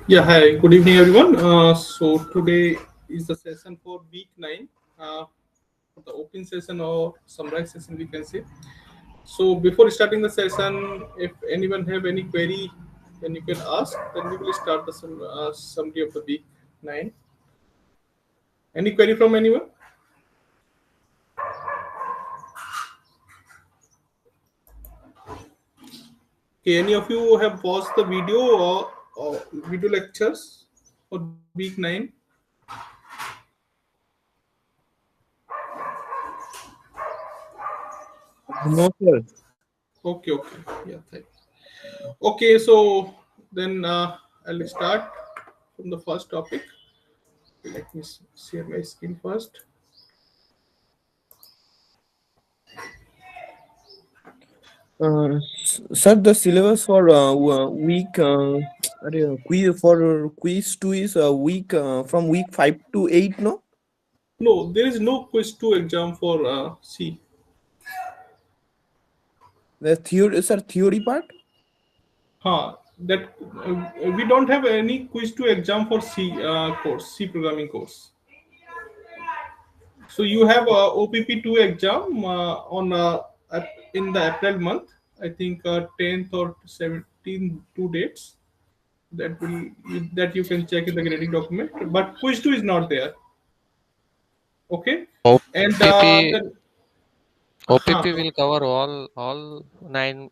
Yeah, hi, good evening, everyone. So today is the session for week 9, for the open session or summary session, we can say. So before starting the session, if anyone have any query, then you can ask. Then we will start the summary of the week 9. Any query from anyone? Okay, any of you have watched the video or video lectures for week 9? No, sir. Okay, okay, yeah, thank you. Okay, so then I'll start from the first topic. Let me share my screen first. Sir, the syllabus for week quiz for quiz two is week from week 5 to 8. No, No, there is no quiz 2 exam for C. the theory, sir, theory part. That we don't have any quiz 2 exam for C course, C programming course. So you have a OPP 2 exam in the April month. I think 10th or 17th, two dates that you can check in the grading document. But quiz 2 is not there. Okay, and OPP then OPP huh, will cover all 9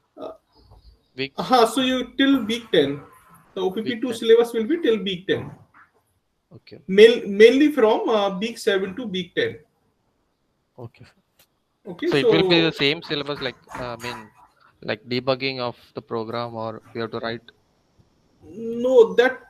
weeks. so you till week 10. The Week OPP2 10. syllabus will be till week 10. Okay. Mainly from week 7 to week 10. Okay. Okay, So it will be the so same syllabus, like like debugging of the program, or we have to write. no, that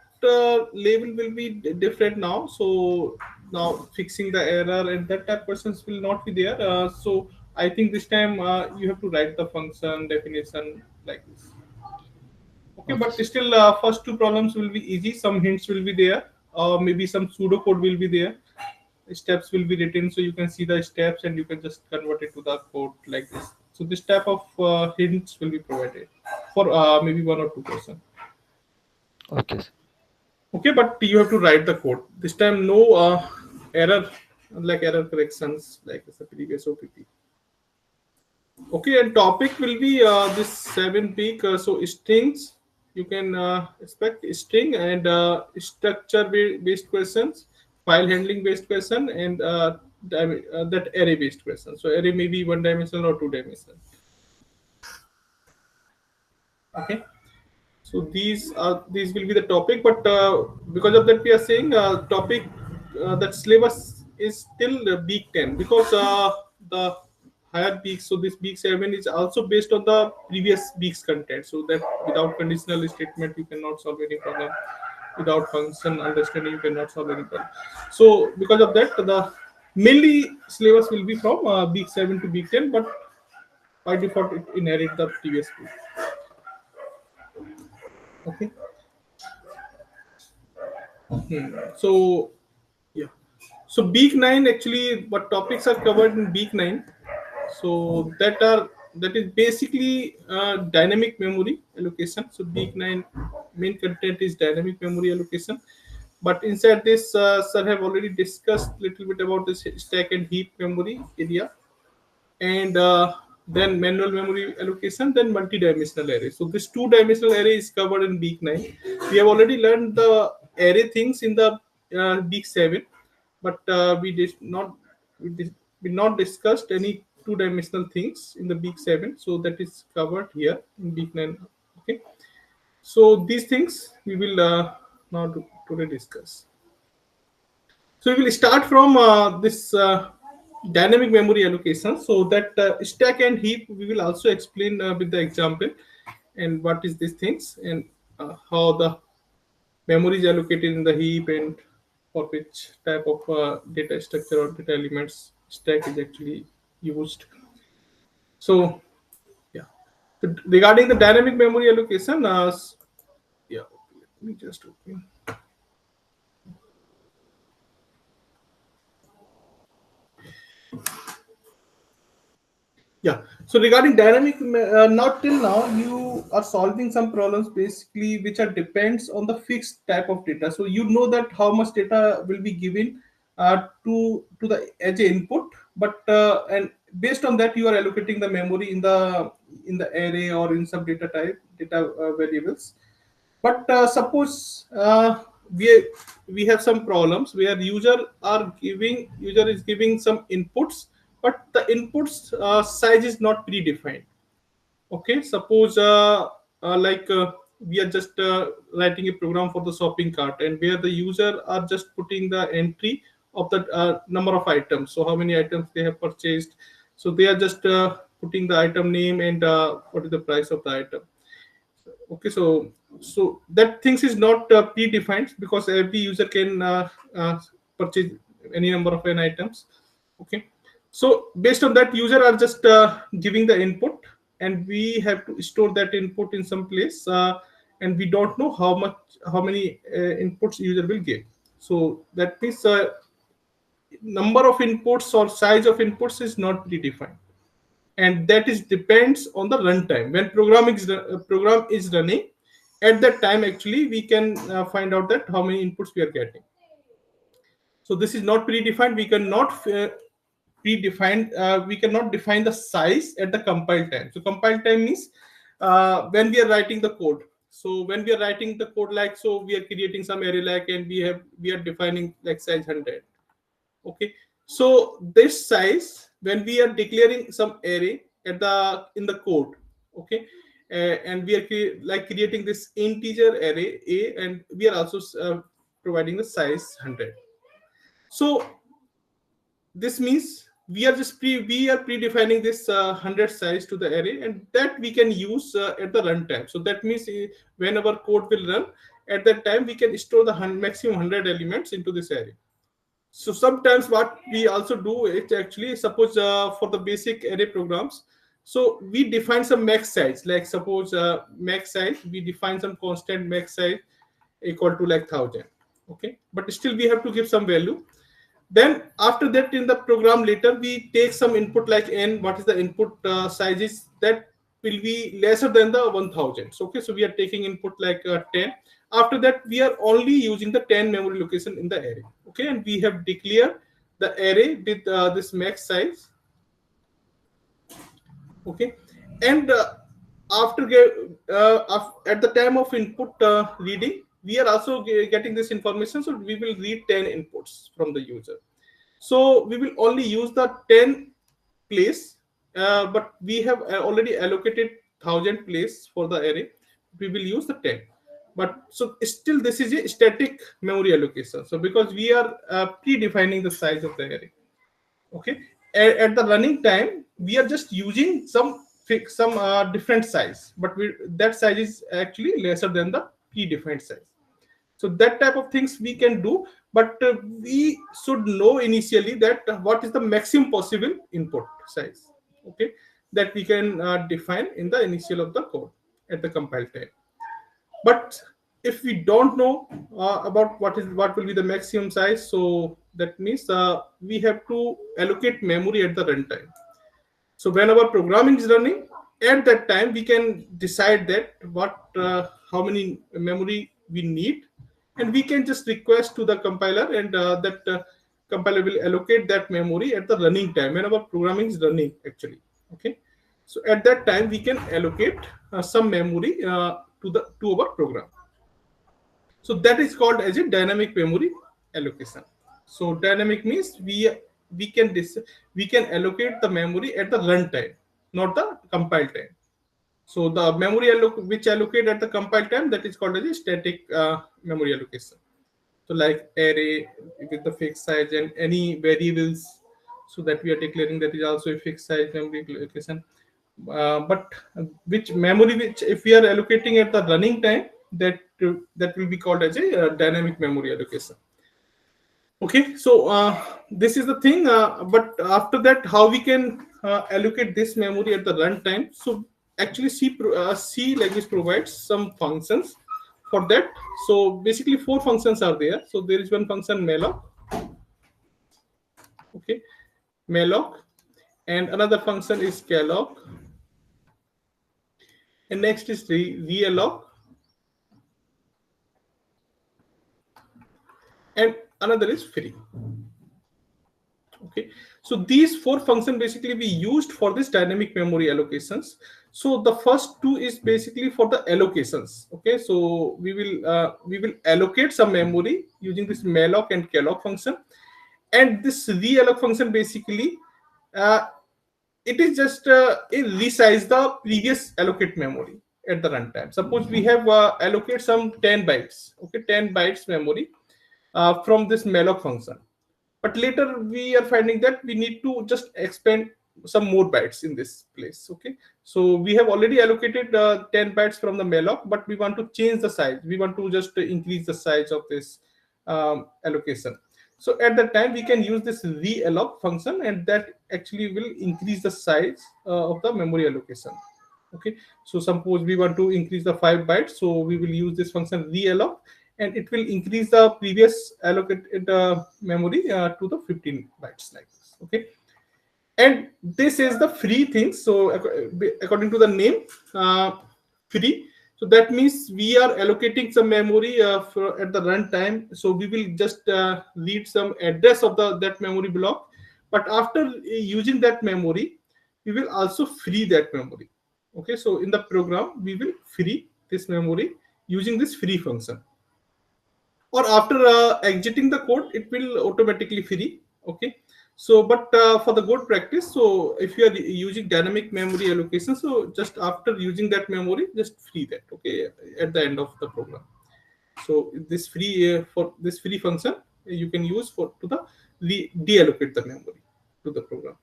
label will be different now. So now fixing the error and that type persons will not be there. So I think this time you have to write the function definition like this. Okay, Okay. but still, first two problems will be easy. Some hints will be there, or maybe some pseudo code will be there. Steps will be written, so you can see the steps and you can just convert it to the code like this. So this type of hints will be provided for maybe 1 or 2%. Okay. Okay, but you have to write the code. This time, no error, like error corrections like the previous OPP. Okay, and topic will be this 7 week. So strings, you can expect string and structure based questions, file handling based question, and that array based question. So array may be one dimensional or two dimensional. Okay, so these will be the topic, but because of that we are saying topic that syllabus is till week 10 because the higher week, so this week 7 is also based on the previous week's content, so that without conditional statement you cannot solve any problem, without function understanding you cannot solve any problem. So because of that the mainly syllabus will be from week 7 to week 10, but by default it inherit the previous week. Okay. So yeah. So week 9 actually what topics are covered in week 9. So that is basically dynamic memory allocation. So week 9 main content is dynamic memory allocation. But inside this, sir have already discussed little bit about this stack and heap memory area, and then manual memory allocation, then multi-dimensional array. So this two-dimensional array is covered in week 9. We have already learned the array things in the week 7, but we not discussed any two-dimensional things in the week 7. So that is covered here in week 9. Okay. So these things we will now today discuss. So we will start from this dynamic memory allocation. So that stack and heap we will also explain with the example and what is these things and how the memory is allocated in the heap and for which type of data structure or data elements stack is actually used. So yeah. So regarding the dynamic memory allocation, yeah, let me just open. Yeah. So regarding dynamic, not till now you are solving some problems basically which are depends on the fixed type of data. So you know that how much data will be given to the as a input, but and based on that you are allocating the memory in the array or in some data type data variables. But suppose we have some problems where user is giving some inputs, but the inputs size is not predefined. Okay, suppose we are just writing a program for the shopping cart, and where the user are just putting the entry of the number of items, so how many items they have purchased. So they are just putting the item name and what is the price of the item. Okay, so that things is not predefined because every user can purchase any number of n items. Okay, so based on that user are just giving the input, and we have to store that input in some place, and we don't know how many inputs user will give. So that means number of inputs or size of inputs is not predefined, and that is depends on the runtime. When program is running, at that time actually we can find out that how many inputs we are getting. So this is not predefined. We cannot define the size at the compile time. So compile time means when we are writing the code. So when we are writing the code, like, so we are creating some array, like, and we are defining like size 100. Okay, so this size, when we are declaring some array at the in the code, okay, and we are creating this integer array a, and we are also providing the size 100. So this means we are predefining this 100 size to the array, and that we can use at the runtime. So that means when our code will run, at that time we can store the maximum 100 elements into this array. So sometimes what we also do is actually, suppose for the basic array programs, so we define some max size, like suppose max size, we define some constant max size equal to like 1000. Okay, but still we have to give some value. Then after that in the program later we take some input like n, what is the input sizes that will be lesser than the 1000. So, okay, so we are taking input like 10. After that we are only using the 10 memory location in the array. Okay, and we have declared the array with this max size. Okay, and at the time of input reading, we are also getting this information, so we will read 10 inputs from the user. So we will only use the 10 place, but we have already allocated 1000 place for the array. We will use the 10, but so still this is a static memory allocation. So because we are predefining the size of the array. Okay, at the running time we are just using some different size, but that size is actually lesser than the predefined size. So that type of things we can do, but we should know initially that what is the maximum possible input size. Okay, that we can define in the initial of the code at the compile time. But if we don't know about what will be the maximum size, so that means we have to allocate memory at the runtime. So when our programming is running, at that time we can decide that how many memory we need, and we can just request to the compiler, and that compiler will allocate that memory at the running time when our programming is running actually. Okay, so at that time we can allocate some memory to our program. So that is called as a dynamic memory allocation. So dynamic means we can we can allocate the memory at the runtime, not the compile time. So the memory which allocate at the compile time, that is called as a static memory allocation. So like array with the fixed size and any variables, so that we are declaring, that is also a fixed size memory allocation. But which memory which if we are allocating at the running time, that will be called as a dynamic memory allocation. Okay, so this is the thing. But after that, how we can allocate this memory at the runtime? So actually, C language provides some functions for that. So basically, four functions are there. So there is one function malloc. Okay, malloc, and another function is calloc, and next is realloc, and another is free. Okay, so these four functions basically we used for this dynamic memory allocations. So the first two is basically for the allocations. Okay, so we will allocate some memory using this malloc and calloc function, and this realloc function basically uh, it is just it resize the previous allocate memory at the runtime. Suppose we have allocate some 10 bytes, okay, 10 bytes memory from this malloc function, but later we are finding that we need to just expand some more bytes in this place. Okay, so we have already allocated 10 bytes from the malloc, but we want to change the size, we want to just increase the size of this allocation. So at that time we can use this realloc function, and that actually will increase the size of the memory allocation. Okay, so suppose we want to increase the 5 bytes, so we will use this function realloc, and it will increase the previous allocated memory to the 15 bytes like this. Okay, and this is the free thing. So according to the name, free, so that means we are allocating some memory at the runtime. So we will just read some address of the that memory block, but after using that memory we will also free that memory. Okay, so in the program we will free this memory using this free function, or after exiting the code it will automatically free. Okay, so but for the good practice, so if you are using dynamic memory allocation, so just after using that memory just free that, okay, at the end of the program. So this free for this free function you can use for to the deallocate the memory to the program.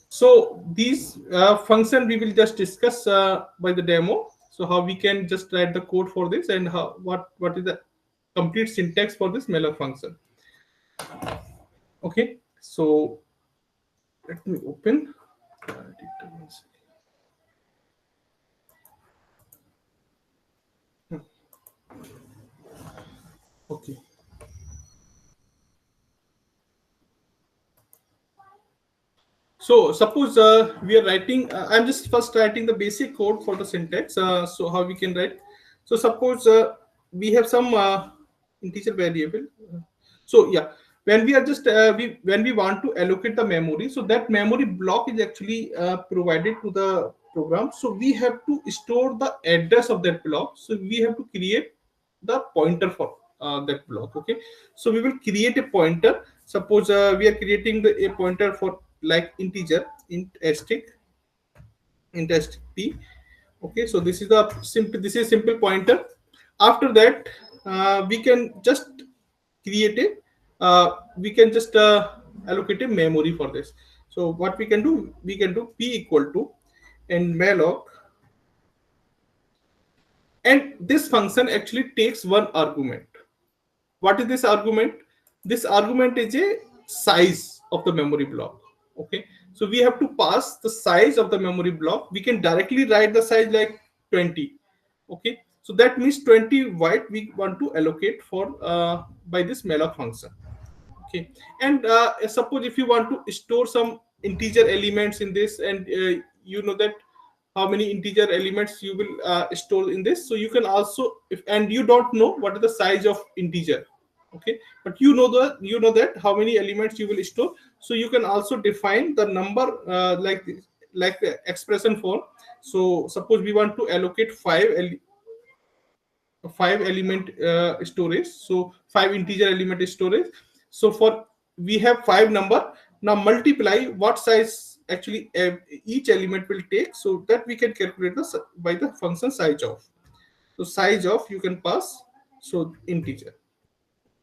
So these function we will just discuss by the demo. So how we can just write the code for this, and how what is the complete syntax for this malloc function. Okay, so let me open. Okay. So suppose we are writing, I'm just first writing the basic code for the syntax. So how we can write. So suppose we have some integer variable. So yeah, when we are just when we want to allocate the memory, so that memory block is actually provided to the program. So we have to store the address of that block. So we have to create the pointer for that block. Okay, so we will create a pointer. Suppose we are creating a pointer for like integer int asterisk p. Okay, so this is the simple, this is simple pointer. After that we can just create a we can just allocate a memory for this. So what we can do, we can do p equal to and malloc, and this function actually takes one argument. What is this argument? This argument is a size of the memory block. Okay, so we have to pass the size of the memory block. We can directly write the size like 20. Okay, so that means 20 byte we want to allocate for by this malloc function. Okay, and suppose if you want to store some integer elements in this, and you know that how many integer elements you will store in this, so you can also, if and you don't know what is the size of integer. Okay, but you know that how many elements you will store, so you can also define the number like this, like the expression form. So suppose we want to allocate 5 element storage, so 5 integer element storage. So for we have 5 number, now multiply what size actually each element will take, so that we can calculate by the function size of. So size of you can pass, so integer.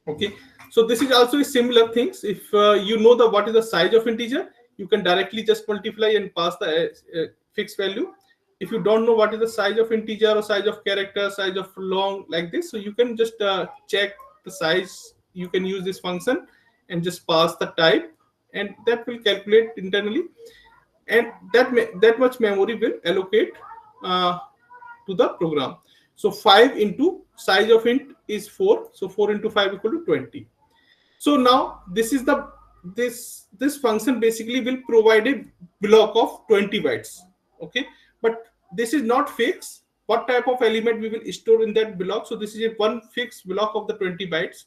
Okay, so this is also a similar things. If you know the what is the size of integer, you can directly just multiply and pass the fixed value. If you don't know what is the size of integer or size of character, size of long like this, so you can just check the size. You can use this function and just pass the type, and that will calculate internally, and that much memory will allocate uh, to the program. So 5 into size of int is 4, so 4 into 5 equal to 20. So now this is the this function basically will provide a block of 20 bytes. Okay, but this is not fixed. what type of element we will store in that block. So this is a one fixed block of the 20 bytes.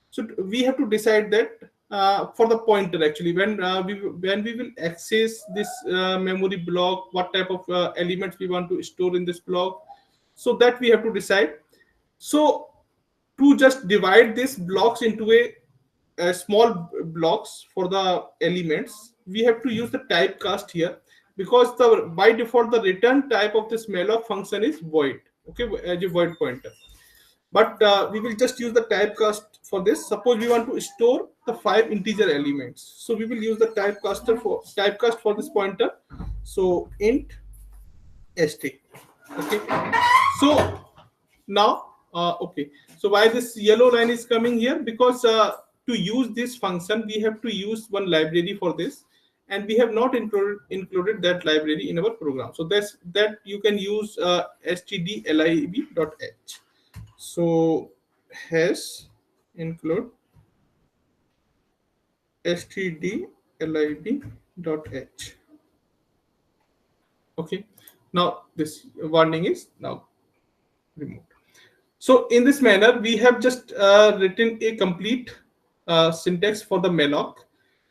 So we have to decide that for the pointer actually, when we will access this memory block, what type of elements we want to store in this block, so that we have to decide. So to just divide these blocks into a small blocks for the elements, we have to use the typecast here, because the by default the return type of this malloc function is void, okay, as a void pointer. But we will just use the typecast for this. Suppose we want to store the 5 integer elements, so we will use the typecast for this pointer. So int st, okay. So now okay, so why this yellow line is coming here? Because to use this function we have to use one library for this, and we have not included that library in our program. So that's that you can use stdlib.h. So has include stdlib.h. Okay, now this warning is now removed. So in this manner, we have just written a complete syntax for the malloc,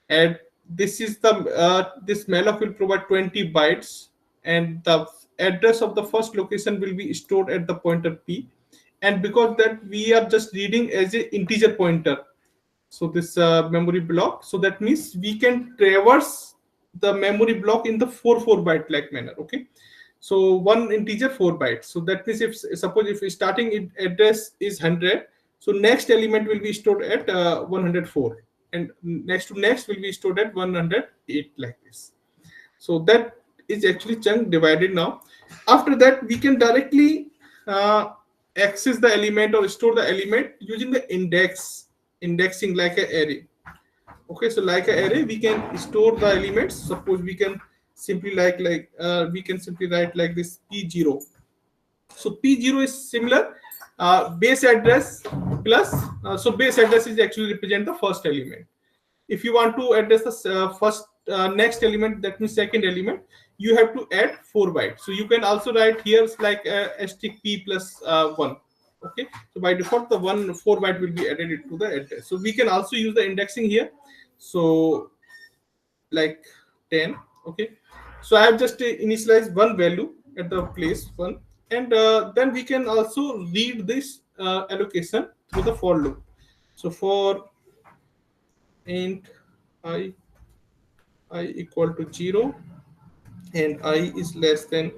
and this is the this malloc will provide 20 bytes, and the address of the first location will be stored at the pointer p, and because that we are just reading as a integer pointer, so this memory block, so that means we can traverse the memory block in the 4 byte like manner, okay. So one integer 4 bytes, so that means if suppose if starting address is 100, so next element will be stored at 104, and next to next will be stored at 108 like this. So that is actually chunk divided. Now after that we can directly access the element or store the element using the indexing like an array. Okay, so like an array we can store the elements. Suppose we can simply we can simply write like this p0. So p0 is similar base address plus so base address is actually represent the first element. If you want to address the first next element, that means second element, you have to add 4 bytes. So you can also write here like asterisk p plus 1. Okay, so by default the 4 byte will be added to the address. So we can also use the indexing here. So like 10. Okay, so I have just initialized one value at the place 1, and then we can also read this allocation through the for loop. So for int i equal to 0 and I is less than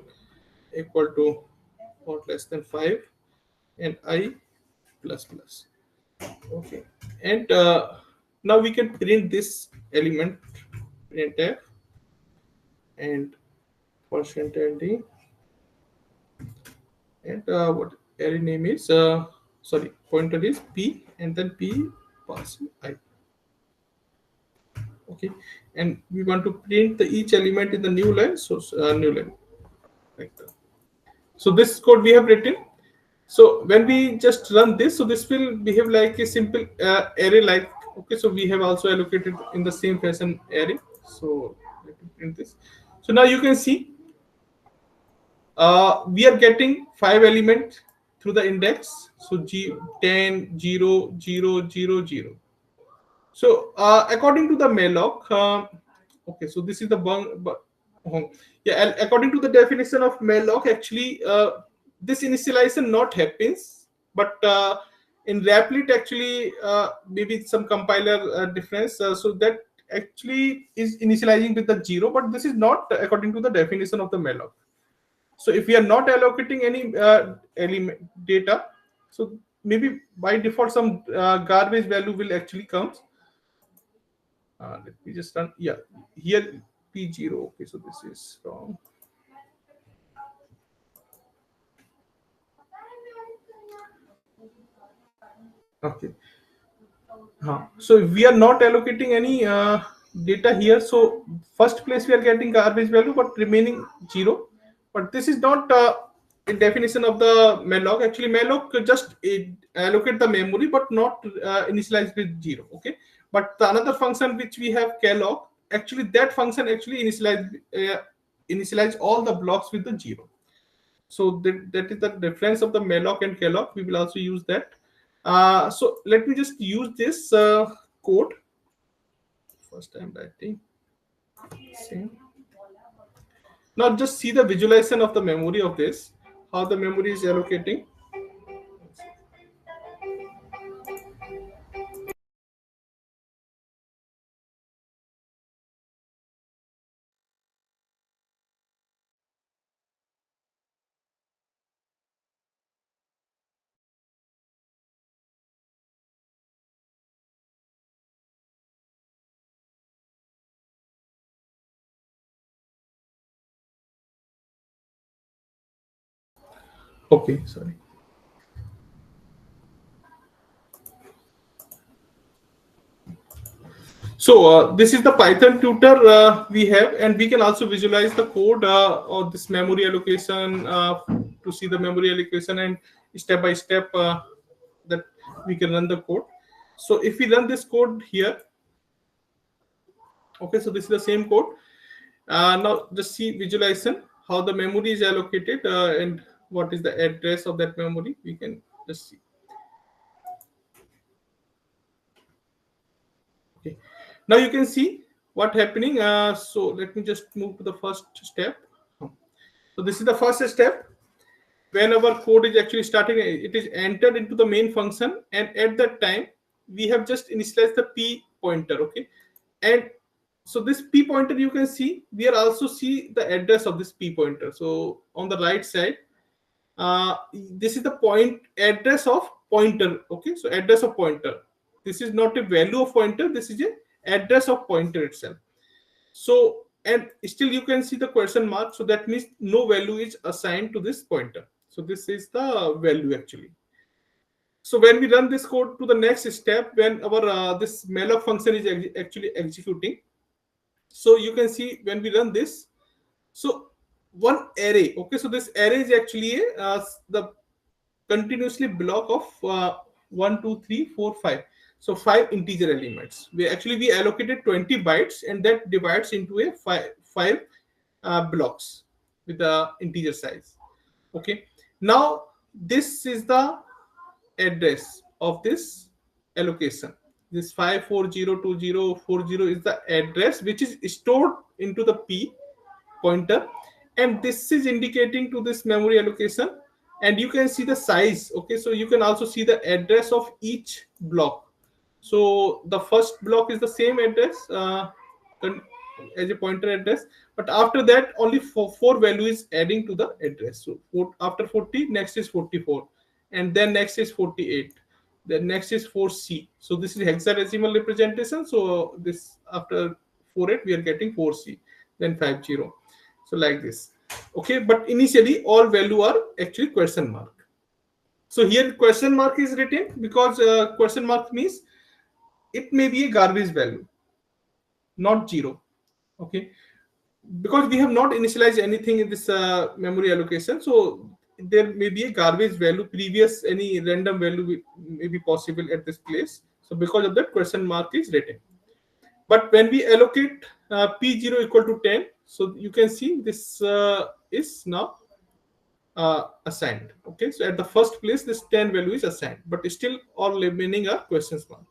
equal to or less than 5 and I plus plus. Okay, and now we can print this element, printf and %d, and what array name is sorry, pointer is p, and then p passing I. Okay, and we want to print the each element in the new line. So new line like that. So this code we have written. So when we just run this, so this will behave like a simple array like. Okay, so we have also allocated in the same fashion array. So let me print this. So now you can see we are getting 5 elements through the index. So g 10 0 0 0 0. So according to the malloc, okay, so this is the yeah. According to the definition of malloc, actually this initialization not happens, but in Replit actually maybe some compiler difference. So that actually is initializing with the 0, but this is not according to the definition of the malloc. So if we are not allocating any element data, so maybe by default some garbage value will actually come. Let me just run. Yeah, here p0. Okay, so this is wrong. Okay. So we are not allocating any data here. So first place we are getting garbage value, but remaining 0. But this is not a definition of the malloc. Actually, malloc just allocate the memory, but not initialize with 0. Okay. But the another function which we have calloc, actually that function actually initialize all the blocks with the 0. So that is the difference of the malloc and calloc. We will also use that. So let me just use this code. First I'm writing same. Now just see the visualization of the memory of this, how the memory is allocating. Okay, sorry. So this is the Python tutor we have, and we can also visualize the code of this memory allocation to see the memory allocation and step by step that we can run the code. So if we run this code here, okay, so this is the same code. Now just see visualization how the memory is allocated and what is the address of that memory. We can just see. Okay. Now you can see what happening. So let me just move to the first step. So this is the first step. When our code is actually starting, it is entered into the main function, and at that time we have just initialized the p pointer. Okay, and so this p pointer, you can see we are also see the address of this p pointer. So on the right side, this is the point address of pointer. Okay, so address of pointer, this is not a value of pointer, this is a address of pointer itself. So and still you can see the question mark, so that means no value is assigned to this pointer. So this is the value actually. So when we run this code to the next step, when our this malloc function is actually executing, so you can see when we run this, so one array, okay, so this array is actually the continuously block of 1 2 3 4 5, so five integer elements. We allocated 20 bytes, and that divides into a five blocks with the integer size. Okay, now this is the address of this allocation. This 5402040 is the address which is stored into the p pointer, and this is indicating to this memory allocation. And you can see the size. Okay, so you can also see the address of each block. So the first block is the same address as a pointer address, but after that only four value is adding to the address. So after 40, next is 44, and then next is 48, then next is 4c. So this is hexadecimal representation. So this after 48 we are getting 4c, then 50, so like this. Okay, but initially all value are actually question mark. So here question mark is written because question mark means it may be a garbage value, not zero. Okay, because we have not initialized anything in this memory allocation, so there may be a garbage value, previous any random value may be possible at this place. So because of that, question mark is written. But when we allocate p0 equal to 10, so you can see this is now assigned. Okay, so at the first place this 10 value is assigned, but still all remaining are questions mark.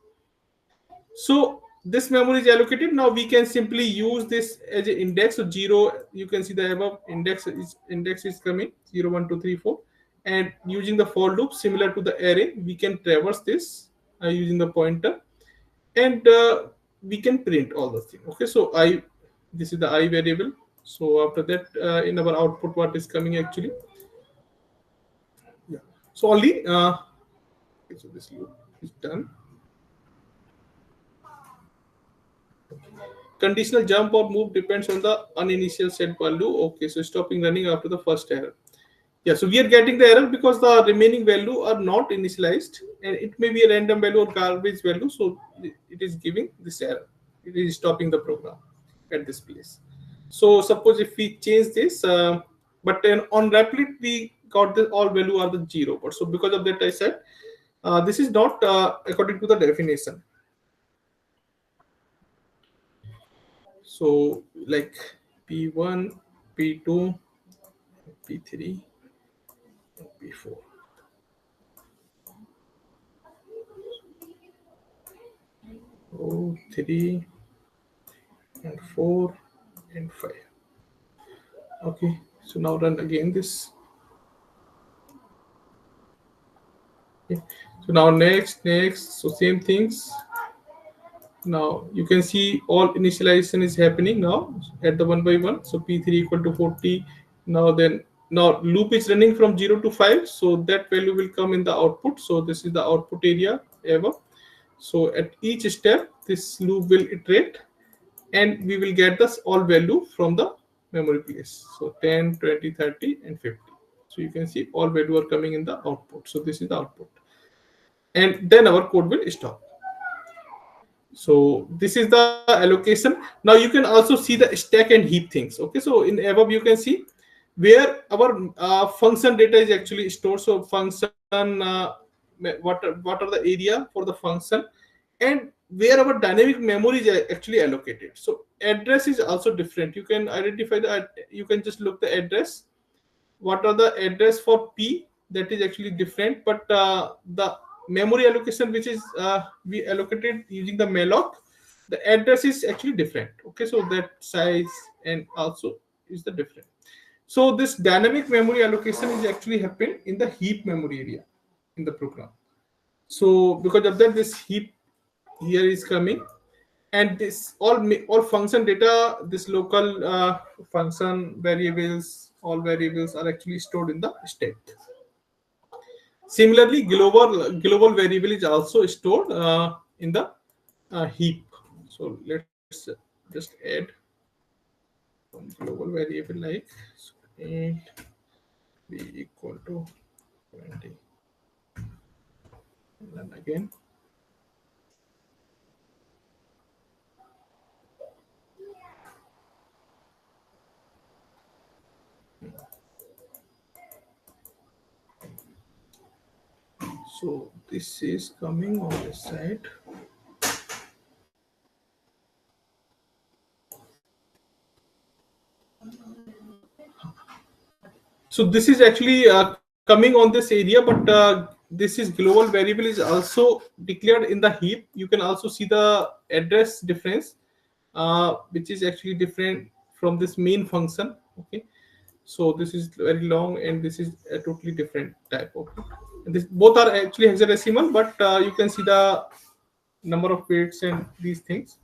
So this memory is allocated. Now we can simply use this as an index. So zero, you can see the above index is coming 0 1 2 3 4, and using the for loop similar to the array, we can traverse this using the pointer, and we can print all the things. Okay, so I this is the I variable. So after that, in our output, what is coming actually? Yeah. So only okay, so this loop is done. Conditional jump or move depends on the uninitial set value. Okay, so stopping running after the first error. Yeah, so we are getting the error because the remaining value are not initialized, and it may be a random value or garbage value. So it is giving this error. It is stopping the program at this place. So suppose if we change this, but then on Replit we got the all value are the zero. But so because of that, I said this is not according to the definition. So like P1, P2, P3. P4. Oh, 3 and 4 and 5. Okay, so now run again this. Okay. So now next. So same things. Now you can see all initialization is happening now at the one by one. So P3 equal to 40. Now loop is running from 0 to 5. So that value will come in the output. So this is the output area ever. So at each step, this loop will iterate and we will get this all value from the memory place. So 10, 20, 30 and 50. So you can see all value are coming in the output. So this is the output. And then our code will stop. So this is the allocation. Now you can also see the stack and heap things. Okay, so in above you can see where our function data is actually stored. So function, what are the area for the function, and where our dynamic memory is actually allocated. So address is also different. You can identify the, you can just look the address, what are the address for P, that is actually different, but the memory allocation which is we allocated using the malloc, the address is actually different. Okay, so that size and also is the different. So this dynamic memory allocation is actually happened in the heap memory area in the program. So because of that, this heap here is coming, and this all function data, this local function variables, all variables are actually stored in the stack. Similarly, global variable is also stored in the heap. So let's just add one global variable like int b equal to 20, and then again. So this is coming on this side. So this is actually coming on this area, but this is global variable is also declared in the heap. You can also see the address difference, which is actually different from this main function. Okay, so this is very long and this is a totally different type of. And this both are actually hexadecimal, but you can see the number of bits and these things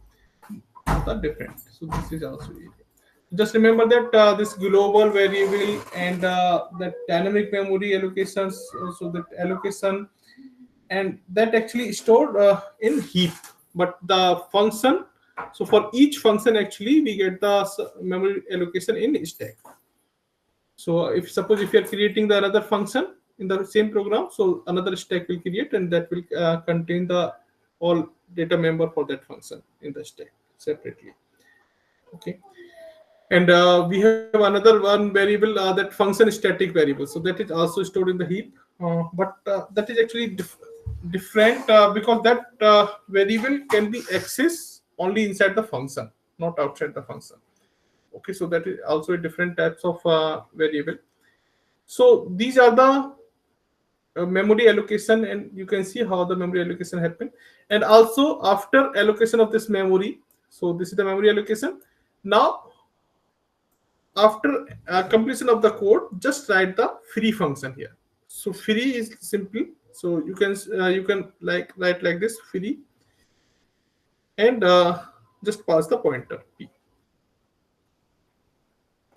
both are different. So this is also easy. Just remember that this global variable and the dynamic memory allocations, so that allocation and that actually stored in heap, but the function, so for each function actually we get the memory allocation in stack. So if suppose if you are creating the another function in the same program, so another stack will create and that will contain the all data member for that function in the stack separately. Okay, and we have another one variable, that function static variable. So that is also stored in the heap, but that is actually different because that variable can be accessed only inside the function, not outside the function. Okay, so that is also a different types of variable. So these are the memory allocation, and you can see how the memory allocation happened. And also after allocation of this memory, so this is the memory allocation. Now after completion of the code, just write the free function here. So free is simple, so you can like write like this free, and just pass the pointer p.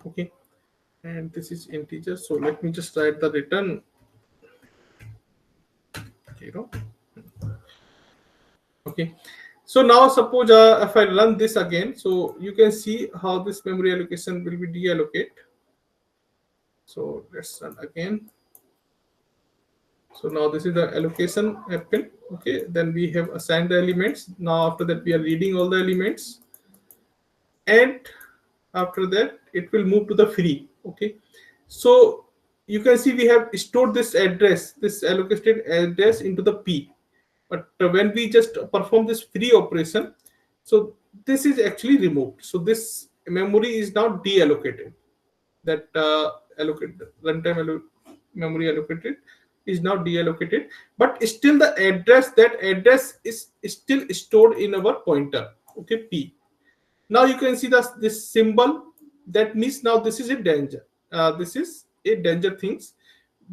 Okay, and this is integer, so let me just write the return 0. Okay, so now suppose if I run this again, so you can see how this memory allocation will be deallocate. So let's run again. So now this is the allocation happen. Okay, then we have assigned the elements. Now after that we are reading all the elements, and after that it will move to the free. Okay, so you can see we have stored this address, this allocated address into the p, but when we just perform this free operation, so this is actually removed. So this memory is now deallocated, that allocate runtime memory allocated is now deallocated, but still the address, that address is still stored in our pointer, okay, p. Now you can see this symbol, that means now this is a danger, this is a danger things.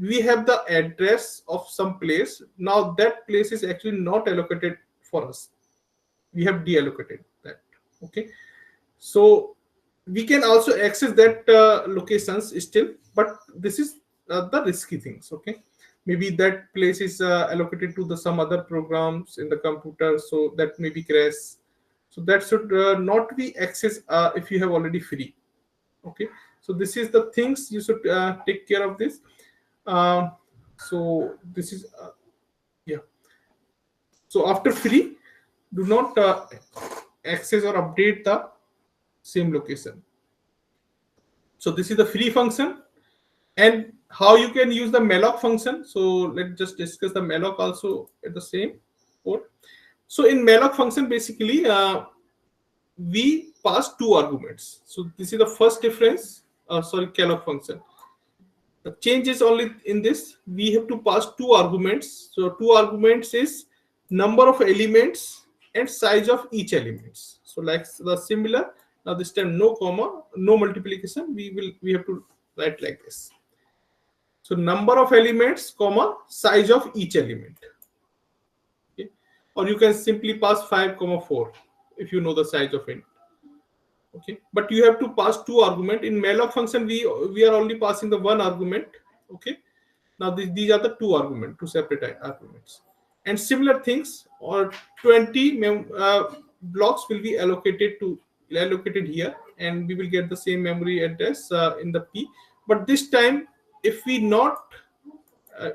We have the address of some place, now that place is actually not allocated for us, we have deallocated that, okay. So we can also access that locations still, but this is the risky things, okay. Maybe that place is allocated to the some other programs in the computer, so that may be crash, so that should not be accessed if you have already free, okay. So this is the things you should take care of this. uh, so this is yeah. So after free, do not access or update the same location. So this is the free function, and how you can use the malloc function. So let's just discuss the malloc also at the same code. So in malloc function, basically we pass two arguments. So this is the first difference. Sorry, calloc function. The change is only in this. We have to pass two arguments. So two arguments is number of elements and size of each elements. So like the similar. Now this time no comma, no multiplication. We have to write like this. So number of elements, comma, size of each element. Okay. Or you can simply pass 5, comma 4 if you know the size of it. Okay, but you have to pass two argument. In malloc function, we are only passing the one argument. Okay, now these are the two argument, two separate arguments, and similar things, or 20 blocks will be allocated here, and we will get the same memory address in the p. But this time, if we not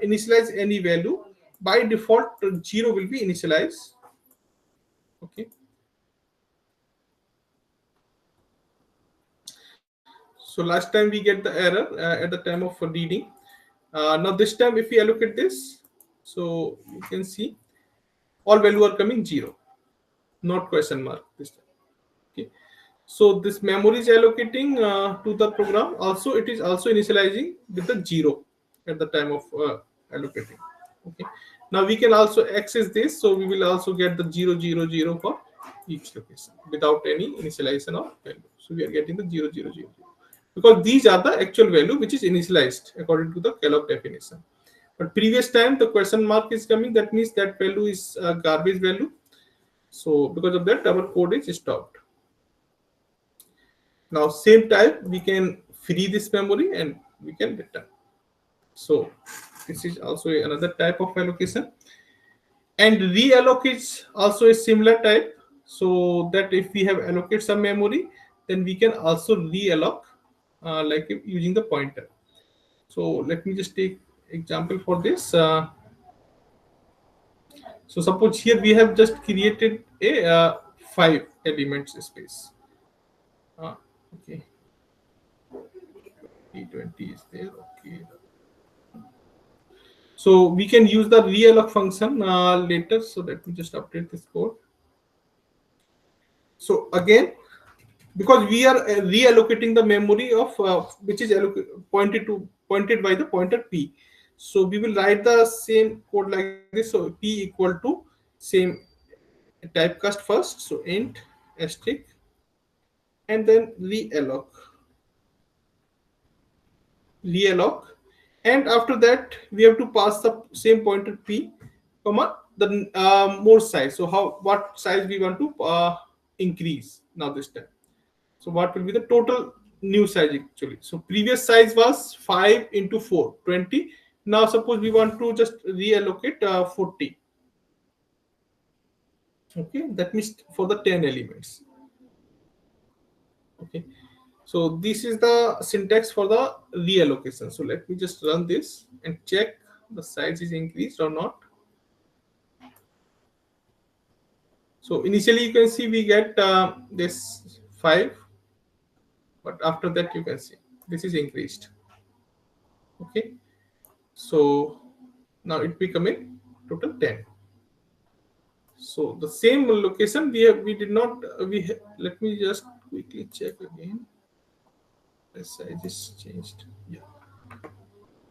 initialize any value, by default 0 will be initialized. Okay. So last time we get the error at the time of reading. Now this time if we allocate this, so you can see all value are coming 0, not question mark this time. Okay. So this memory is allocating to the program. Also, it is also initializing with the 0 at the time of allocating. Okay. Now we can also access this. So we will also get the 0, 0, 0 for each location without any initialization of value. So we are getting the 0, 0, 0, 0, because these are the actual value which is initialized according to the calloc definition. But previous time the question mark is coming, that means that value is a garbage value. So because of that our code is stopped. Now same type we can free this memory and we can return. So this is also another type of allocation. And reallocate is also a similar type. So that if we have allocate some memory, then we can also reallocate like using the pointer. So let me just take example for this. So suppose here we have just created a 5 elements space. Okay, T20 is there. Okay. So we can use the reallocate function later. So let me just update this code. So again, because we are reallocating the memory of which is pointed by the pointer p, so we will write the same code like this. So p equal to same typecast first, so int asterisk and then reallocate, and after that we have to pass the same pointer p, comma the more size. So what size we want to increase now this time. So what will be the total new size actually? So previous size was 5 into 4, 20. Now suppose we want to just reallocate 40. Okay, that means for the 10 elements. Okay, so this is the syntax for the reallocation. So let me just run this and check the size is increased or not. So initially you can see we get this 5, but after that you can see this is increased. Okay, so now it becoming total 10. So the same location we did not let me just quickly check again. The size is changed. Yeah.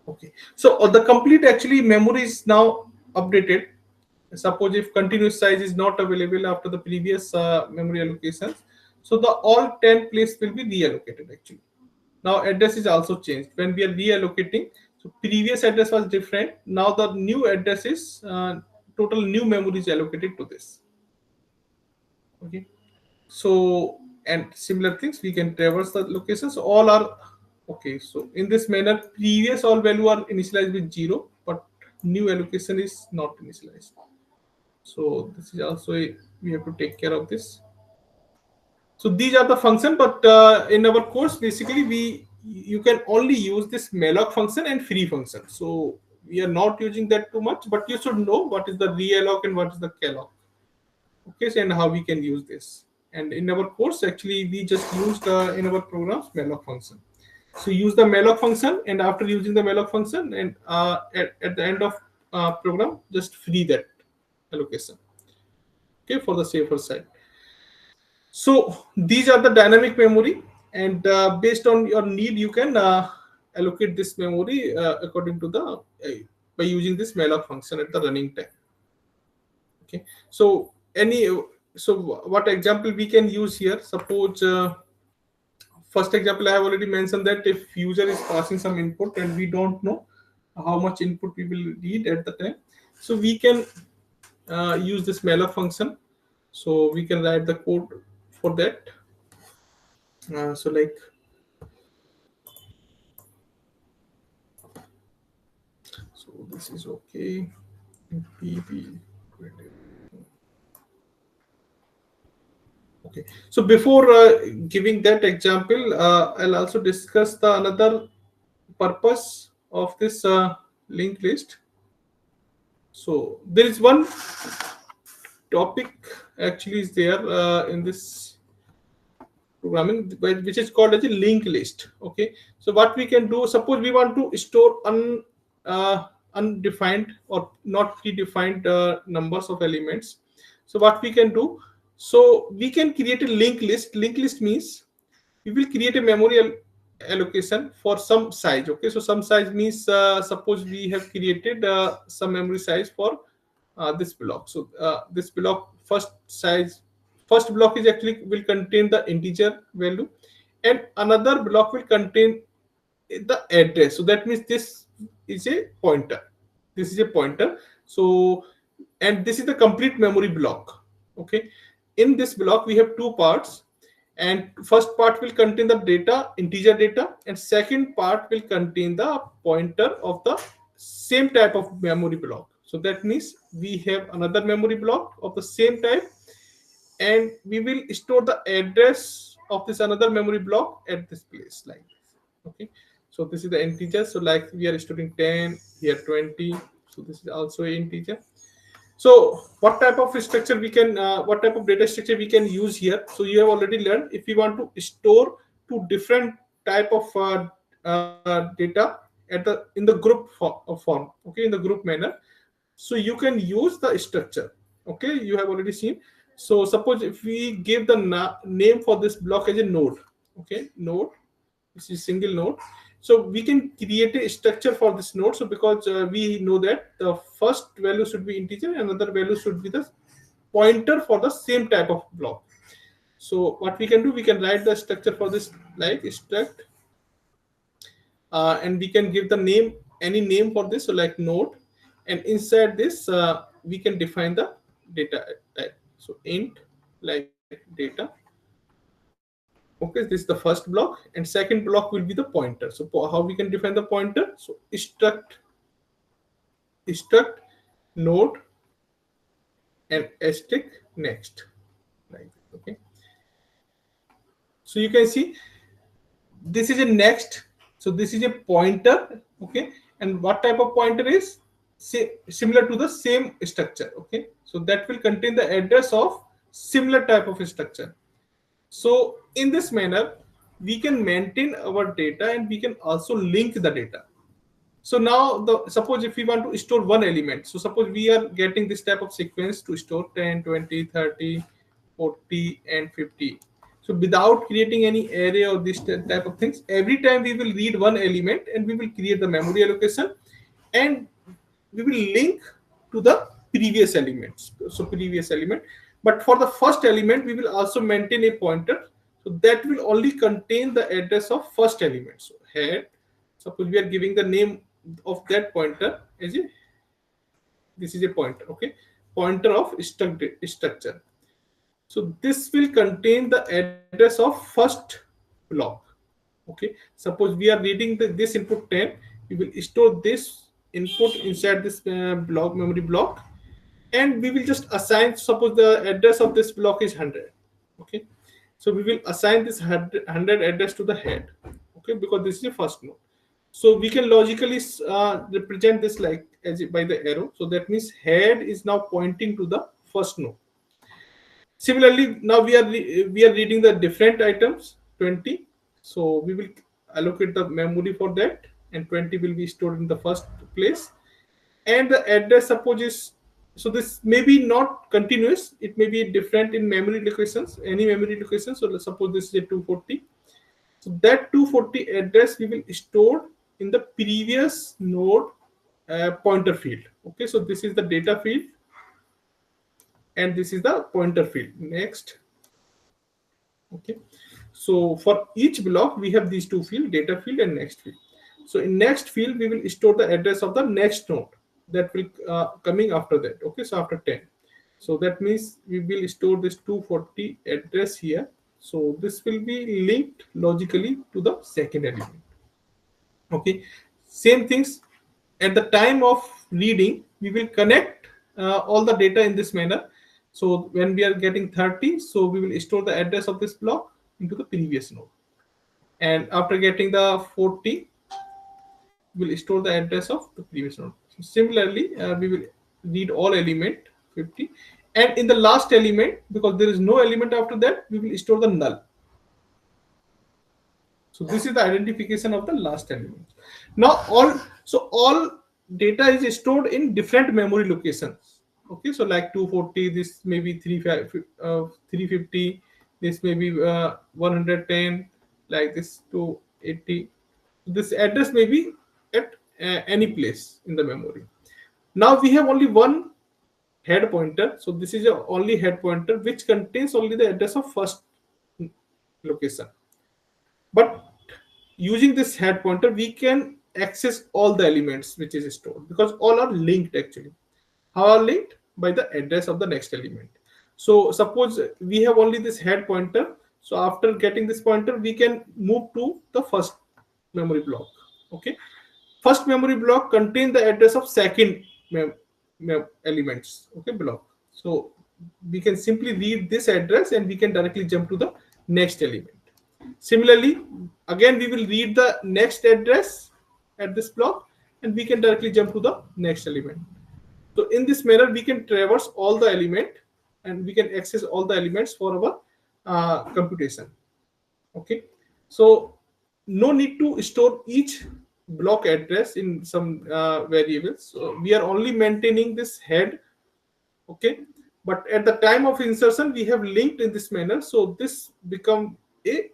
Okay, so the complete actually memory is now updated. Suppose if continuous size is not available after the previous memory allocations, so the all 10 place will be reallocated actually. Now address is also changed when we are reallocating. So previous address was different. Now the new address is total new memory is allocated to this. Okay. So and similar things we can traverse the locations. All are okay. So in this manner, previous all value are initialized with 0, but new allocation is not initialized. So this is also we have to take care of this. So these are the function, but in our course, basically you can only use this malloc function and free function. So we are not using that too much, but you should know what is the realloc and what is the calloc. Okay, so and how we can use this. And in our course, actually, we just used in our programs malloc function. So use the malloc function, and after using the malloc function, and at the end of program, just free that allocation. Okay, for the safer side. So these are the dynamic memory, and based on your need, you can allocate this memory according to the by using this malloc function at the running time. Okay, so any so what example we can use here? Suppose first example I have already mentioned that if user is passing some input and we don't know how much input we will need at the time, so we can use this malloc function. So we can write the code for that. So like so this is okay. PP. Okay. So before giving that example, I'll also discuss the another purpose of this linked list. So there is one topic actually is there in this programming which is called as a linked list. Okay, so what we can do, suppose we want to store undefined or not predefined numbers of elements. So what we can do, so we can create a linked list. Linked list means we will create a memory allocation for some size. Okay, so some size means suppose we have created some memory size for this block. So this block first block is actually will contain the integer value, and another block will contain the address. So that means this is a pointer. This is a pointer. So and this is the complete memory block. Okay, in this block we have two parts, and first part will contain the data, integer data, and second part will contain the pointer of the same type of memory block. So that means we have another memory block of the same type, and we will store the address of this another memory block at this place like this. Okay, so this is the integer. So like we are storing 10 here, 20. So this is also an integer. So what type of structure we can what type of data structure we can use here? So you have already learned, if we want to store two different type of data at the in the group form, okay, in the group manner. So you can use the structure. Okay, you have already seen. So suppose if we give the name for this block as a node. Okay, node, this is single node. So we can create a structure for this node. So because we know that the first value should be integer, another value should be the pointer for the same type of block. So what we can do, we can write the structure for this like struct, and we can give the name, any name for this, so like node, and inside this we can define the data type. So int like data. Okay, this is the first block, and second block will be the pointer. So how we can define the pointer? So struct node and asterisk next. Like okay. So you can see this is a next. So this is a pointer. Okay, and what type of pointer is similar to the same structure. Okay, so that will contain the address of similar type of structure. So in this manner, we can maintain our data and we can also link the data. So now the suppose if we want to store one element, so suppose we are getting this type of sequence to store 10, 20, 30, 40, and 50. So without creating any array or this type of things, every time we will read one element and we will create the memory allocation, and we will link to the previous elements. So previous element, but for the first element, we will also maintain a pointer. So that will only contain the address of first element. So head. Suppose we are giving the name of that pointer as a, this is a pointer, okay, pointer of structure. So this will contain the address of first block. Okay, suppose we are reading this input 10, we will store this input inside this block, memory block, and we will just assign, suppose the address of this block is 100. Okay, so we will assign this 100 address to the head. Okay, because this is the first node. So we can logically represent this like as by the arrow. So that means head is now pointing to the first node. Similarly, now we are reading the different items 20. So we will allocate the memory for that, and 20 will be stored in the first place. And the address suppose is, so this may be not continuous. It may be different in memory locations, any memory location. So let's suppose this is a 240. So that 240 address we will store in the previous node pointer field. Okay, so this is the data field, and this is the pointer field. Next. Okay, so for each block we have these two fields, data field and next field. So in next field we will store the address of the next node that will coming after that. Okay, so after 10. So that means we will store this 240 address here. So this will be linked logically to the second element. Okay, same things at the time of reading, we will connect all the data in this manner. So when we are getting 30, so we will store the address of this block into the previous node. And after getting the 40, we will store the address of the previous node. So similarly, we will read all element 50. And in the last element, because there is no element after that, we will store the null. So this is the identification of the last element. Now all data is stored in different memory locations. Okay, so like 240, this may be 350, this may be 110, like this 280. This address may be at any place in the memory. Now we have only one head pointer. So this is a only head pointer which contains only the address of first location. But using this head pointer, we can access all the elements which is stored, because all are linked actually. How are linked? By the address of the next element. So suppose we have only this head pointer. So after getting this pointer, we can move to the first memory block. Okay. First memory block contains the address of second elements. Okay, block. So we can simply read this address and we can directly jump to the next element. Similarly, again we will read the next address at this block and we can directly jump to the next element. So in this manner we can traverse all the element and we can access all the elements for our computation. Okay, so no need to store each block address in some variables. So we are only maintaining this head. Okay, but at the time of insertion we have linked in this manner, so this become a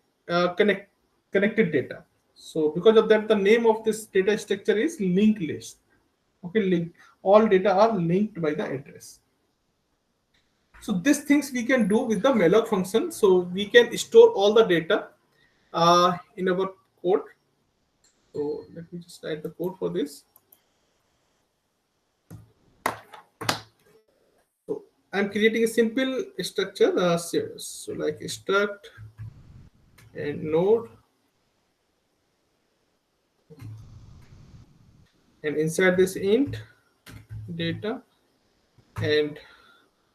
connected data. So because of that, the name of this data structure is linked list. Okay, link, all data are linked by the address. So these things we can do with the malloc function. So we can store all the data in our code. So let me just write the code for this. So I'm creating a simple structure. So like struct and node, and inside this int data and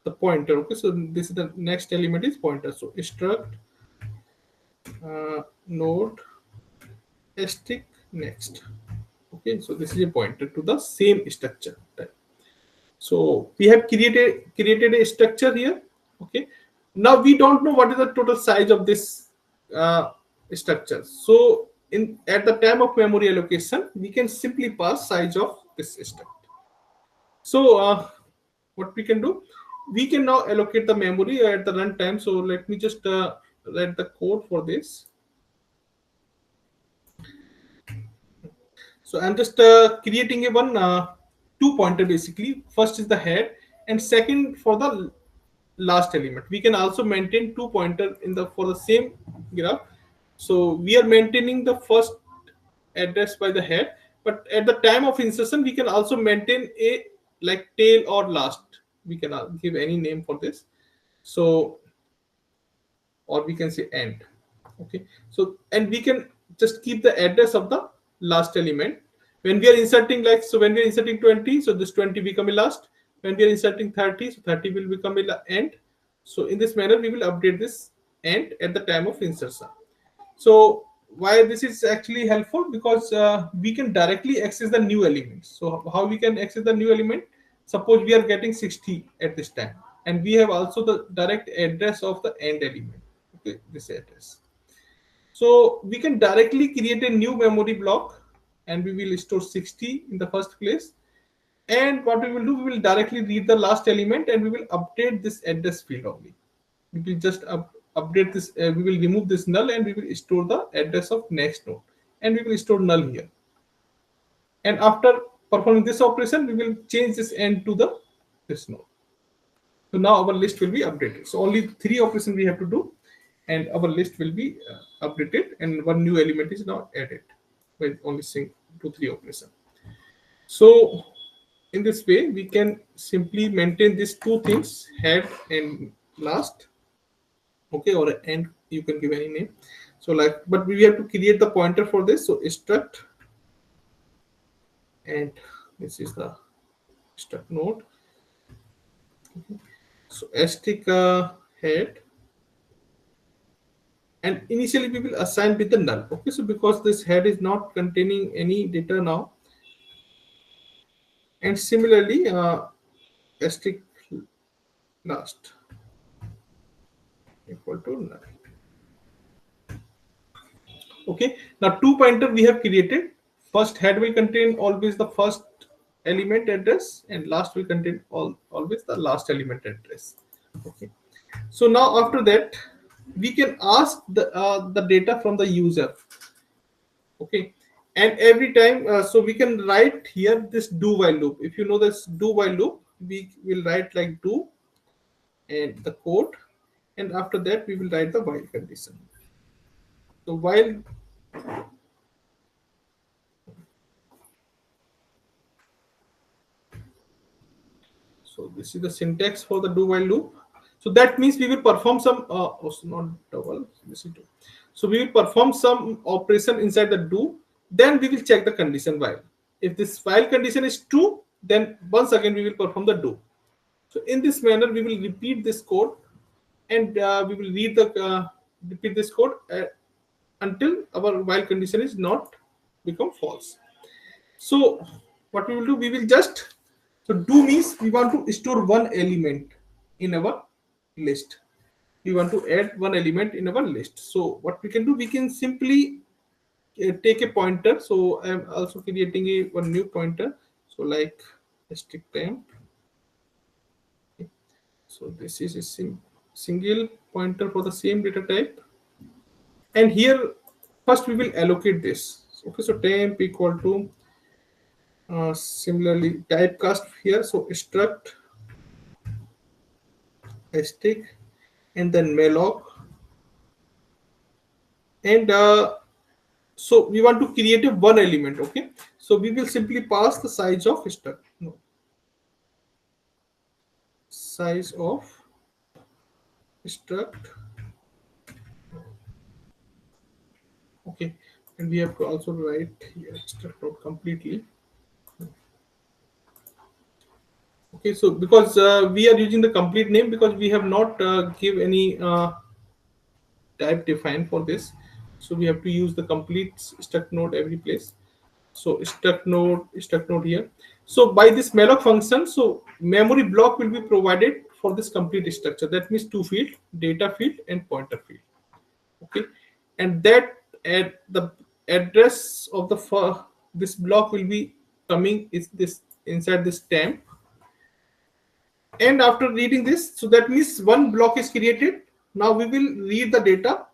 the pointer. Okay, so this is the next element is pointer. So struct node stick next. Okay, so this is a pointer to the same structure type. So we have created a structure here. Okay, now we don't know what is the total size of this structure. So in at the time of memory allocation, we can simply pass size of this structure. So what we can do, we can now allocate the memory at the runtime. So let me just write the code for this. So I'm just creating a one two pointer basically. First is the head, and second for the last element. We can also maintain two pointer in the for the same graph. So we are maintaining the first address by the head, but at the time of insertion, we can also maintain a like tail or last. We can give any name for this. So or we can say end. Okay, so and we can just keep the address of the last element when we are inserting, like, so when we are inserting 20, so this 20 become a last. When we are inserting 30, so 30 will become a end. So in this manner we will update this end at the time of insertion. So why this is actually helpful, because we can directly access the new elements. So how we can access the new element? Suppose we are getting 60 at this time, and we have also the direct address of the end element. Okay, this address. So we can directly create a new memory block, and we will store 60 in the first place. And what we will do, we will directly read the last element, and we will update this address field only. We will just update this, we will remove this null, and we will store the address of next node, and we will store null here. And after performing this operation, we will change this end to the this node. So now our list will be updated. So only three operations we have to do, and our list will be updated, and one new element is now added with only two three operation. So in this way, we can simply maintain these two things, head and last. Okay, or end, you can give any name. So like, but we have to create the pointer for this. So struct, and this is the struct node. So stick head, and initially we will assign with the null. Okay, so because this head is not containing any data now, and similarly stick last equal to null. Okay, now two pointer we have created. First head will contain always the first element address, and last will contain always the last element address. Okay, so now after that we can ask the data from the user. Okay, and every time, so we can write here this do while loop. If you know this do while loop, we will write like do and the code, and after that we will write the while condition. So while, so this is the syntax for the do while loop. So that means we will perform some not double, this is do. So we will perform some operation inside the do, then we will check the condition while. If this while condition is true, then once again we will perform the do. So in this manner we will repeat this code, and we will repeat this code until our while condition is not become false. So what we will do, we will just, so do means we want to store one element in our list. We want to add one element in our list. So what we can do, we can simply take a pointer. So I am also creating a one new pointer. So like stick temp. So this is a single pointer for the same data type. And here first we will allocate this. Okay, so temp equal to similarly typecast here. So struct stick and then malloc, and so we want to create a one element. Okay, so we will simply pass the size of struct, no, size of struct. Okay, and we have to also write here struct out completely. Okay, so because we are using the complete name, because we have not give any type defined for this, so we have to use the complete struct node every place. So struct node here. So by this malloc function, so memory block will be provided for this complete structure. That means two field, data field and pointer field. Okay, and that at the address of the this block will be coming is this inside this temp. And after reading this, so that means one block is created, Now we will read the data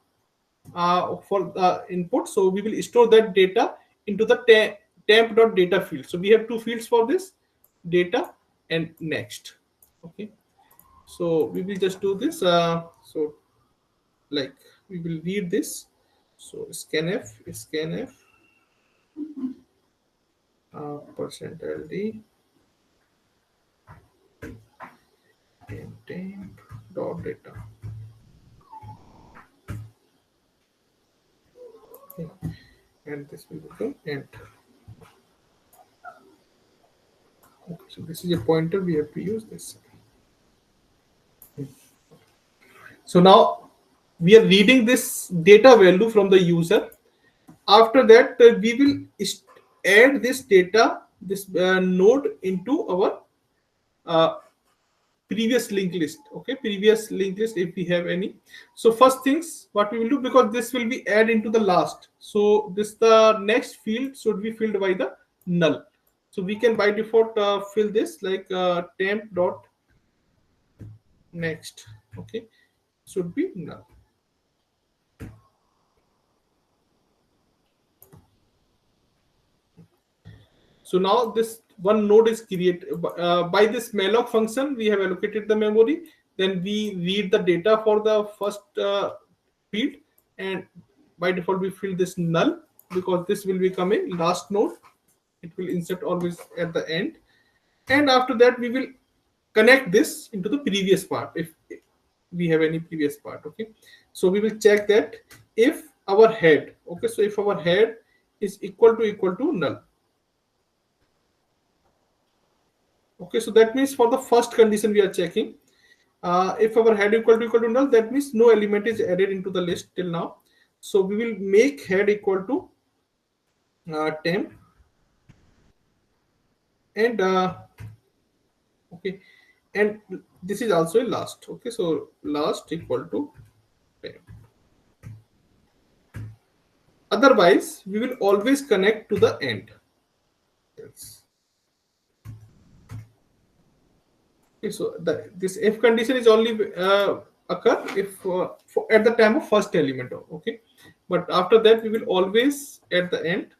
for the input. So we will store that data into the temp.data field. So we have two fields for this, data and next. Okay, so we will just do this. So like we will read this. So scanf percent ld and temp.data. Okay, and this will become enter. Okay, so this is a pointer, we have to use this. So now we are reading this data value from the user. After that, we will add this data, this node into our uh, previous linked list. Okay, previous linked list if we have any. So first things what we will do, because this will be add into the last. So this the next field should be filled by the null. So we can by default fill this like temp dot next. Okay, should be null. So now this one node is created by this malloc function. We have allocated the memory. Then we read the data for the first field, and by default we fill this null because this will become a last node. It will insert always at the end, and after that we will connect this into the previous part if we have any previous part. Okay, so we will check that if our head. Okay, so if our head is equal to null. Okay, so that means for the first condition we are checking. If our head equal to null, that means no element is added into the list till now. So we will make head equal to temp and okay, and this is also a last. Okay, so last equal to temp. Otherwise, we will always connect to the end. Yes. Okay, so this if condition is only occur if at the time of first element. Okay, but after that we will always at the end,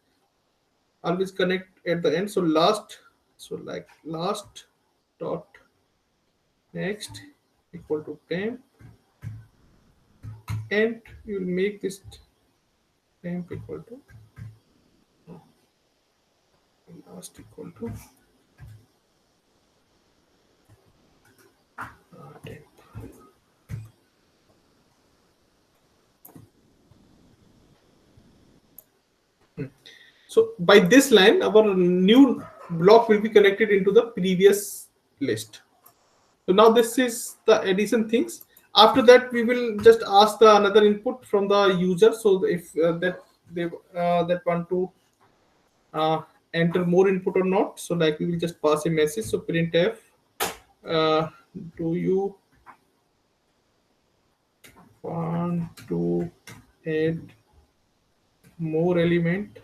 always connect at the end. So last, so like last dot next equal to temp, and you will make this temp equal to last equal to temp. So by this line, our new block will be connected into the previous list. So now this is the addition things. After that, we will just ask the another input from the user. So if that they that want to uh, enter more input or not. So like we will just pass a message. So printf, uh, do you want to add more element?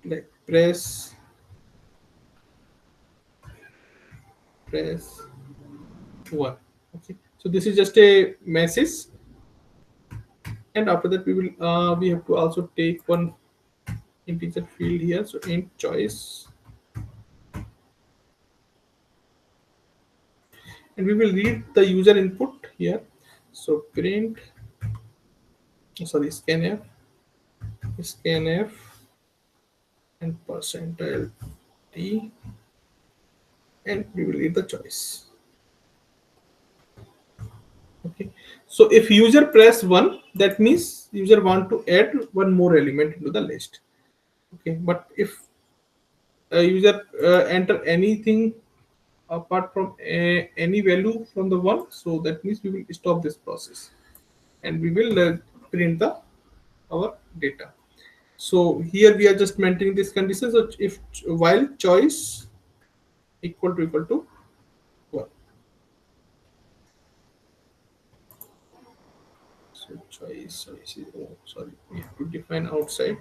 Like press one. Okay. So this is just a message, and after that we have to also take one integer field here. So int choice, and we will read the user input here. So print, sorry, scanf and percentile t, and we will read the choice. Okay, so if user press 1, that means user want to add one more element into the list. Okay, but if a user enter anything apart from any value from the 1, so that means we will stop this process and we will print the our data. So here we are just maintaining this condition. So if while choice equal to 1. So choice is, oh sorry, we have to define outside.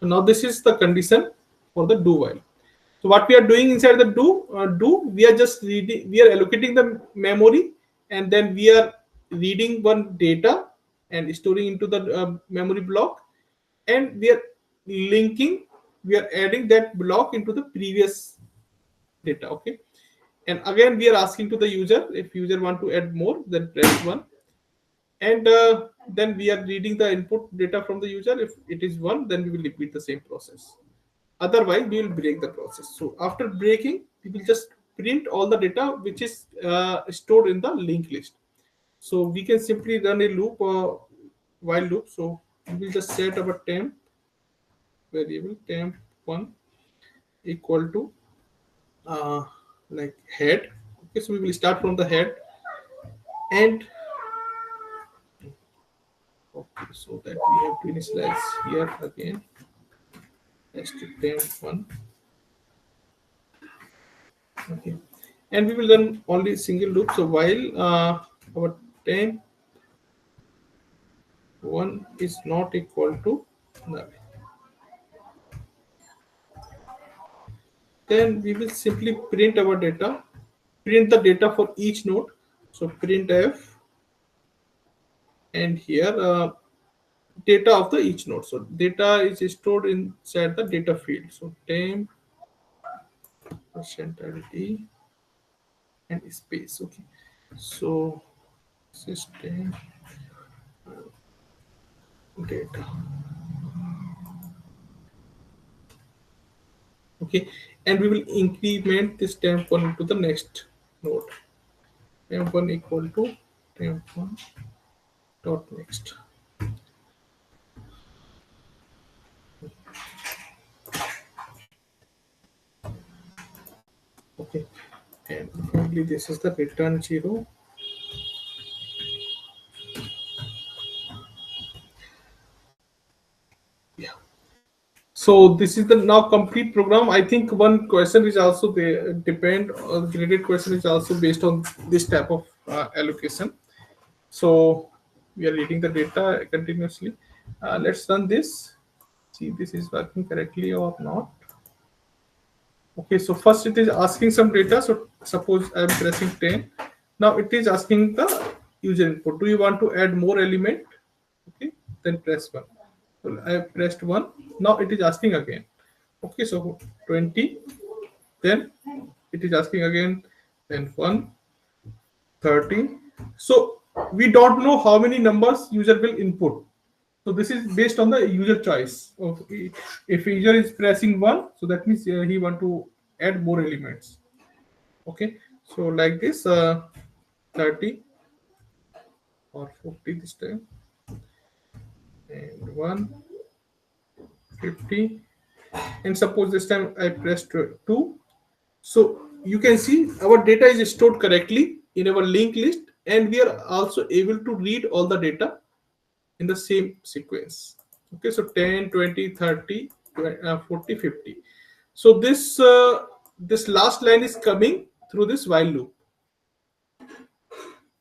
So now this is the condition for the do while. So what we are doing inside the do, we are just reading, we are allocating the memory, and then we are reading one data and storing into the memory block, and we are linking, we are adding that block into the previous data. Okay, and again we are asking to the user, if user want to add more, then press one, and then we are reading the input data from the user. If it is one, then we will repeat the same process. Otherwise we will break the process. So after breaking, we will just print all the data which is stored in the linked list. So we can simply run a loop, while loop. So we will just set our temp variable, temp1 equal to uh, like head. Okay, so we will start from the head, and okay, so that we have to initialize here again as to temp1. Okay, and we will run only single loop. So while our temp one is not equal to null, then we will simply print our data, print the data for each node. So printf, and here data of the each node. So data is stored inside the data field. So temp %d and space. Okay, so system data. Okay, and we will increment this temp1 to the next node. Temp1 equal to temp1 dot next. Okay, and finally this is the return 0. Yeah, so this is the now complete program. I think one question is also the depend, graded question is also based on this type of allocation. So we are reading the data continuously. Let's run this, see this is working correctly or not. Okay, so first it is asking some data. So suppose I am pressing 10. Now it is asking the user input. Do you want to add more element? Okay, then press 1. So I have pressed 1. Now it is asking again. Okay, so 20. Then it is asking again. Then 1, 30. So we don't know how many numbers user will input. So this is based on the user choice. If user is pressing 1, so that means he want to add more elements. Okay, so like this, 30 or 40 this time, and 150, and suppose this time I pressed 2. So you can see our data is stored correctly in our linked list, and we are also able to read all the data in the same sequence. Okay, so 10, 20, 30, 40, 50. So this last line is coming through this while loop.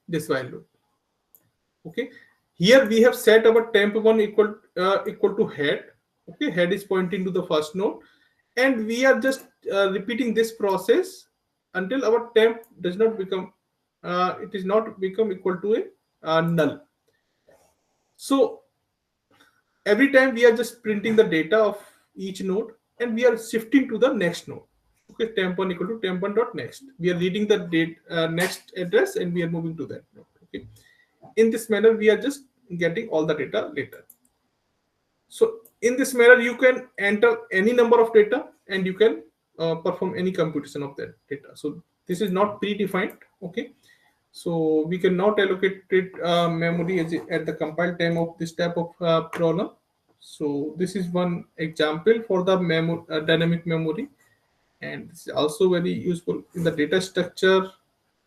This while loop. Okay, here we have set our temp1 equal to head. Okay, head is pointing to the first node, and we are just repeating this process until our temp does not become it is not become equal to a null. So every time we are just printing the data of each node, and we are shifting to the next node. Okay, temp1 equal to temp1 dot next. We are reading the date next address, and we are moving to that node. Okay, in this manner we are just getting all the data later. So in this manner you can enter any number of data, and you can perform any computation of that data. So this is not predefined. Okay, so we cannot allocate it, memory at the compile time of this type of problem. So this is one example for the dynamic memory, and this is also very useful in the data structure,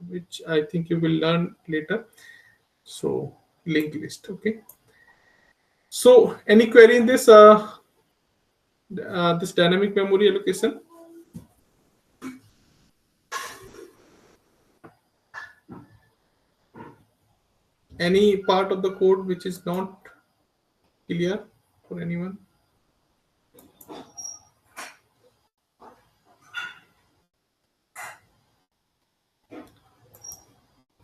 which I think you will learn later. So linked list. Okay, so any query in this dynamic memory allocation? Any part of the code which is not clear for anyone?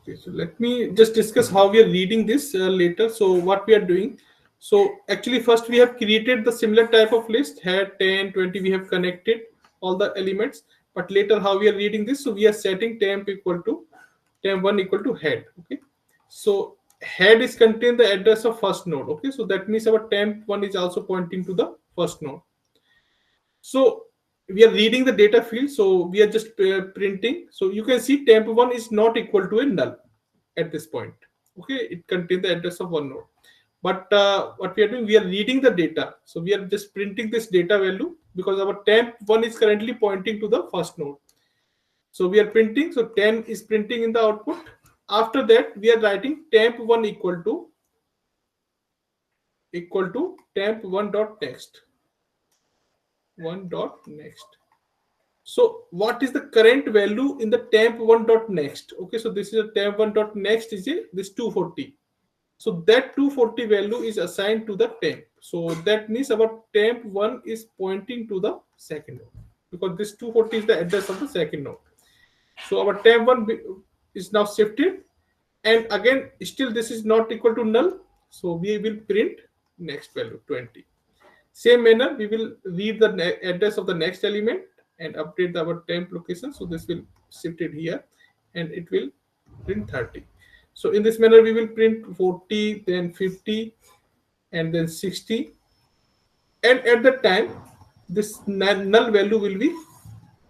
Okay, so let me just discuss how we are reading this later. So what we are doing. So actually first we have created the similar type of list, head 10, 20, we have connected all the elements. But later how we are reading this, so we are setting temp1 equal to head. Okay. So head is contain the address of first node. Okay. So that means our temp1 is also pointing to the first node. So we are reading the data field. So we are just printing. So you can see temp1 is not equal to a null at this point. Okay, it contains the address of one node. But what we are doing, we are reading the data. So we are just printing this data value because our temp1 is currently pointing to the first node. So we are printing. So 10 is printing in the output. After that, we are writing temp1 equal to temp1 dot next. 1 dot next. So what is the current value in the temp1 dot next? Okay, so this is a temp1 dot next is a this 240. So that 240 value is assigned to the temp. So that means our temp1 is pointing to the second node because this 240 is the address of the second node. So our temp1 is now shifted, and again still this is not equal to null. So we will print next value 20. Same manner, we will read the address of the next element and update our temp location. So this will shift it here and it will print 30. So in this manner, we will print 40, then 50, and then 60. And at that time, this null value will be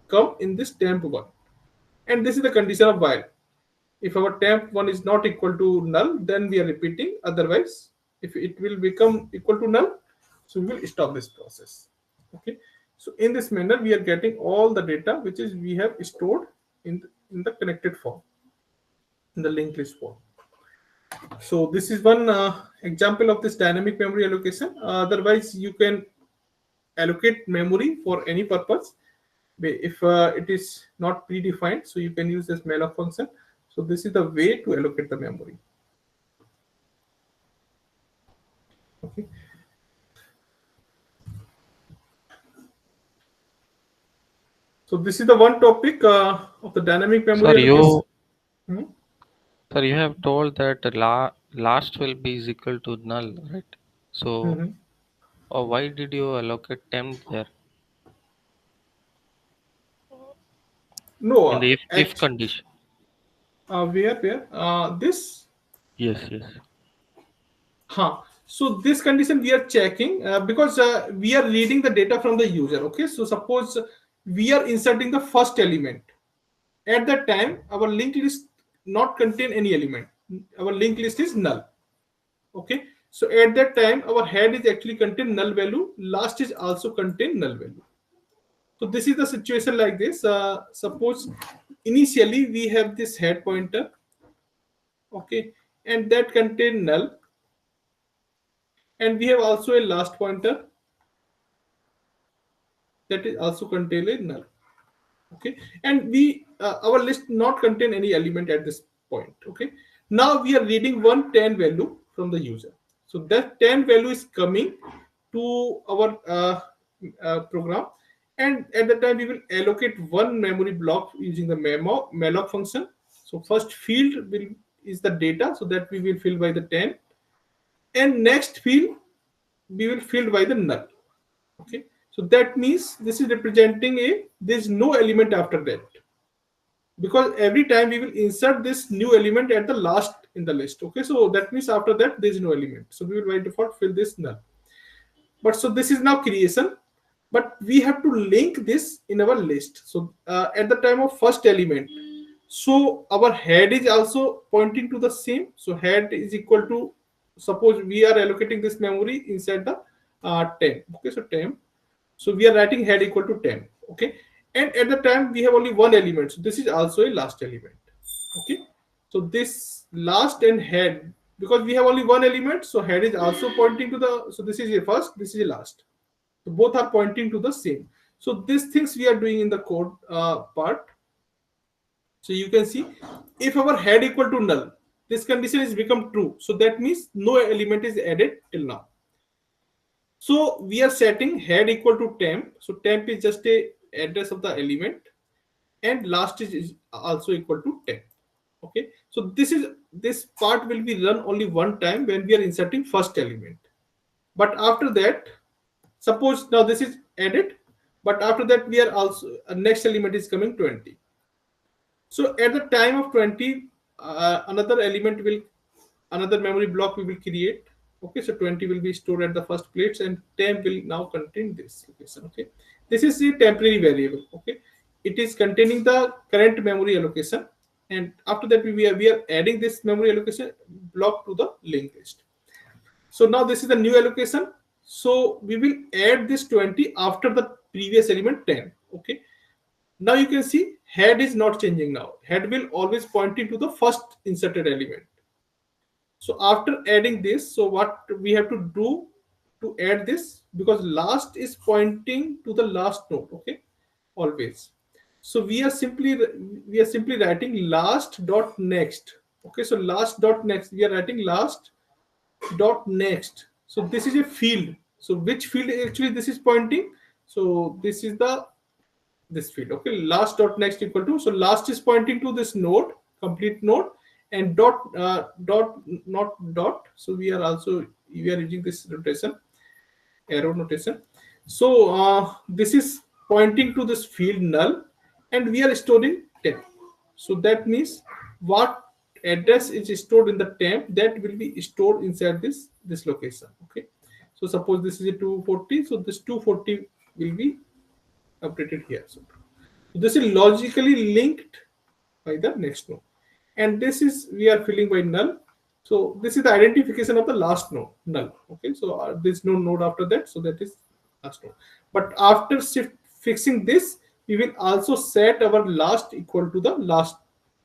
come in this temp1. And this is the condition of while. If our temp1 is not equal to null, then we are repeating. Otherwise, if it will become equal to null, so we will stop this process. Okay. So in this manner, we are getting all the data which is we have stored in the connected form, in the linked list form. So this is one example of this dynamic memory allocation. Otherwise, you can allocate memory for any purpose. If it is not predefined, so you can use this malloc function. So this is the way to allocate the memory. Okay. So this is the one topic of the dynamic memory Sir, allocation. sir, you have told that last will be is equal to null, right? So, Mhm. why did you allocate temp there No, in the if condition? where this. Yes, yes. Huh. So this condition we are checking because we are reading the data from the user. Okay. So suppose we are inserting the first element. At that time, our linked list not contain any element. Our linked list is null. Okay. So at that time, our head is actually contain null value. Last is also contain null value. So this is the situation like this. Suppose initially we have this head pointer. Okay. And that contain null. And we have also a last pointer that is also contain a null. Okay, and we our list not contain any element at this point. Okay, now we are reading 110 value from the user. So that 10 value is coming to our program, and at the time we will allocate one memory block using the malloc function. So first field will is the data, so that we will fill by the 10, and next field we will fill by the null. Okay, so that means this is representing a there is no element after that, because every time we will insert this new element at the last in the list. Okay, so that means after that there is no element, so we will by default fill this null. But so this is now creation, but we have to link this in our list. So at the time of first element, so our head is also pointing to the same. So head is equal to, suppose we are allocating this memory inside the 10. Okay, so 10. So we are writing head equal to 10. Okay, and at the time we have only one element, so this is also a last element. Okay, so this last and head, because we have only one element, so head is also pointing to the, so this is a first, this is a last, so both are pointing to the same. So these things we are doing in the code part. So you can see, if our head equal to null, this condition is become true, so that means no element is added till now. So we are setting head equal to temp. So temp is just a address of the element, and last is also equal to temp. Okay, so this part will be run only one time when we are inserting first element. But after that, suppose now this is added, but after that we are also next element is coming 20. So at the time of 20, another element will, another memory block we will create. Okay, so 20 will be stored at the first place and temp will now contain this location. Okay, this is the temporary variable. Okay, it is containing the current memory allocation, and after that we are adding this memory allocation block to the linked list. So now this is the new allocation. So we will add this 20 after the previous element 10. Okay, now you can see head is not changing now. Head will always pointing to the first inserted element. So after adding this, so what we have to do to add this, because last is pointing to the last node. Okay, always. So we are simply writing last dot next. Okay, so last dot next, we are writing last dot next. So this is a field. So which field actually this is pointing? So this is the this field. Okay, last dot next equal to, so last is pointing to this node, complete node, and dot not dot. So we are using this notation, arrow notation. So this is pointing to this field null, and we are storing temp. So that means what address is stored in the temp, that will be stored inside this location. Okay, so suppose this is a 240, so this 240 will be updated here. So this is logically linked by the next node, and this is we are filling by null. So this is the identification of the last node, null. Okay, so there's no node after that, so that is last node. But after fixing this, we will also set our last equal to the last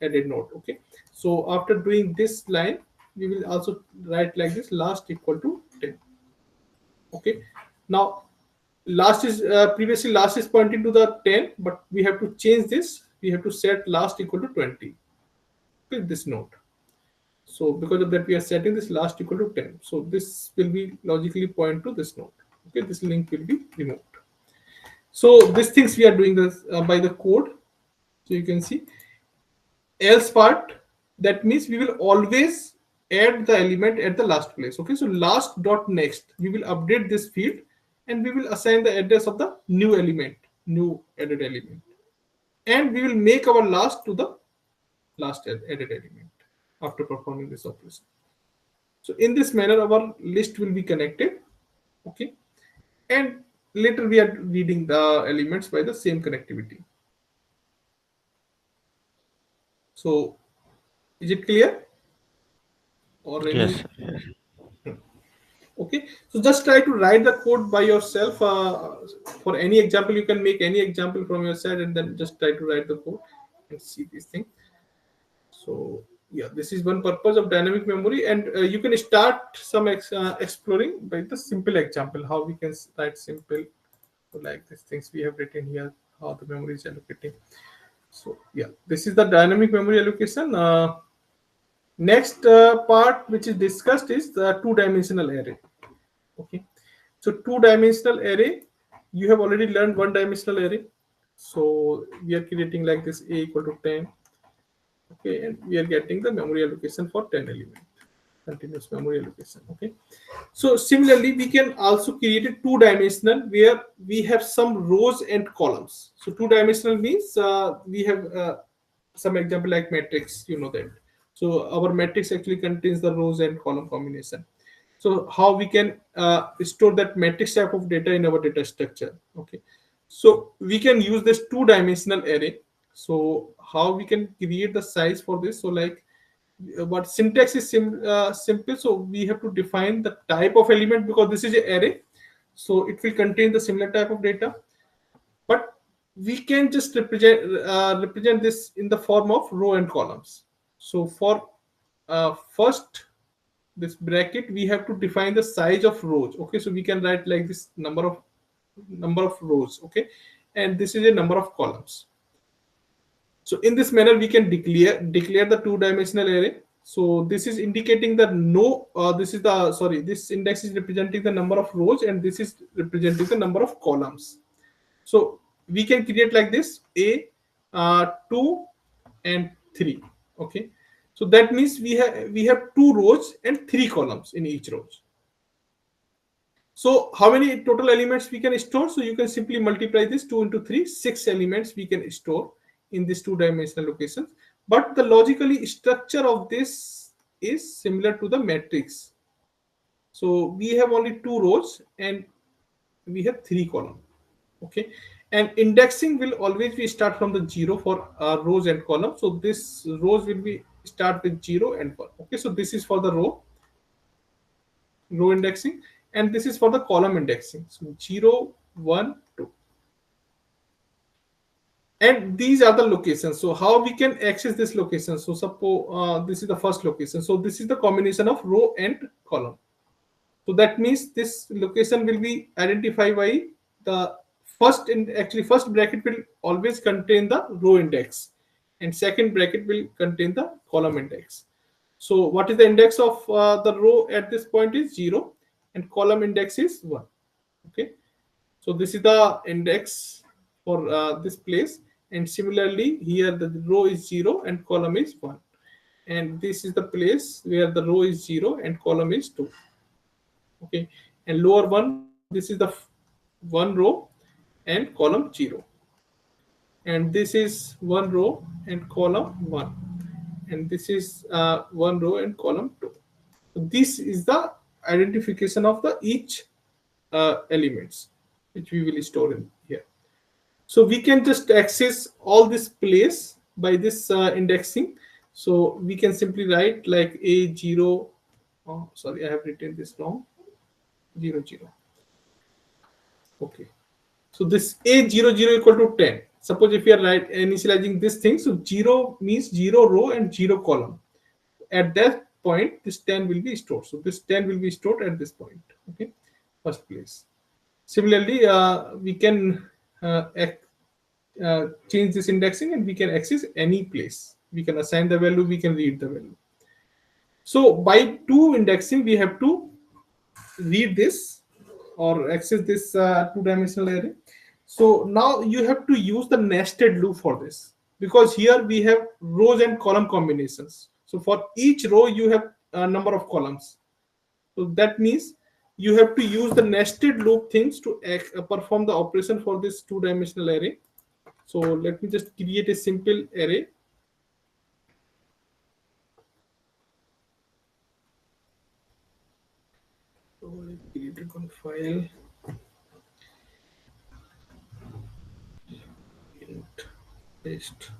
added node. Okay, so after doing this line, we will also write like this, last equal to 10. Okay, now last is previously last is pointing to the 10, but we have to change this. We have to set last equal to 20 with this node. So because of that, we are setting this last equal to 10. So this will be logically point to this node. Okay, this link will be removed. So these things we are doing this by the code. So you can see else part, that means we will always add the element at the last place. Okay, so last dot next, we will update this field and we will assign the address of the new element, new added element, and we will make our last to the last added element after performing this operation. So in this manner our list will be connected. Okay, and later we are reading the elements by the same connectivity. So is it clear or any? Yes, yes. Okay, so just try to write the code by yourself. For any example, you can make any example from your side and then just try to write the code and see this thing. So yeah, this is one purpose of dynamic memory, and you can start some exploring by the simple example how we can write simple, like these things we have written here, how the memory is allocating. So yeah, this is the dynamic memory allocation. Next part which is discussed is the two-dimensional array. Okay, so two-dimensional array, you have already learned one-dimensional array. So we are creating like this, a equal to 10. Okay, and we are getting the memory allocation for 10 element, continuous memory allocation. Okay, so similarly we can also create a two-dimensional where we have some rows and columns. So two-dimensional means we have some example like matrix, you know that. So our matrix actually contains the rows and column combination. So how we can store that matrix type of data in our data structure. Okay, so we can use this two-dimensional array. So how we can create the size for this? So like what syntax is simple. So we have to define the type of element, because this is an array, so it will contain the similar type of data, but we can just represent this in the form of row and columns. So for first this bracket, we have to define the size of rows. Okay, so we can write like this, number of rows. Okay, and this is a number of columns. So in this manner we can declare the two-dimensional array. So this is indicating the no this is the sorry this index is representing the number of rows and this is representing the number of columns. So we can create like this, a 2 and 3. Okay, So that means we have two rows and three columns in each row. So how many total elements we can store? So you can simply multiply this 2 into 3, 6 elements we can store in this two-dimensional locations. But the logically structure of this is similar to the matrix. So we have only two rows and we have three columns. Okay, and indexing will always be start from the zero for rows and columns. So this rows will be start with 0 and 1. Okay, so this is for the row indexing, and this is for the column indexing. So 0, 1, 2, and these are the locations. So how we can access this location? So suppose this is the first location. So this is the combination of row and column. So that means this location will be identified by the first in actually first bracket will always contain the row index, and second bracket will contain the column index. So what is the index of the row at this point is 0, and column index is 1. Okay, so this is the index for this place, and similarly here the row is 0 and column is 1, and this is the place where the row is 0 and column is 2. Okay, and lower one, this is the one row and column 0, and this is one row and column 1, and this is one row and column 2. So this is the identification of the each elements which we will store in here. So we can just access all this place by this indexing. So we can simply write like a0. Oh, sorry, I have written this wrong. 0, 0. Okay. So this a00 equal to 10. Suppose if you are initializing this thing, so 0 means 0 row and 0 column. At that point, this 10 will be stored. So this 10 will be stored at this point. Okay, first place. Similarly, we can change this indexing, and we can access any place. We can assign the value, we can read the value. So by two indexing, we have to read this or access this two-dimensional array. So now you have to use the nested loop for this, because here we have rows and column combinations. So for each row you have a number of columns. So that means you have to use the nested loop things to perform the operation for this two-dimensional array. So let me just create a simple array. So I created one file. Paste.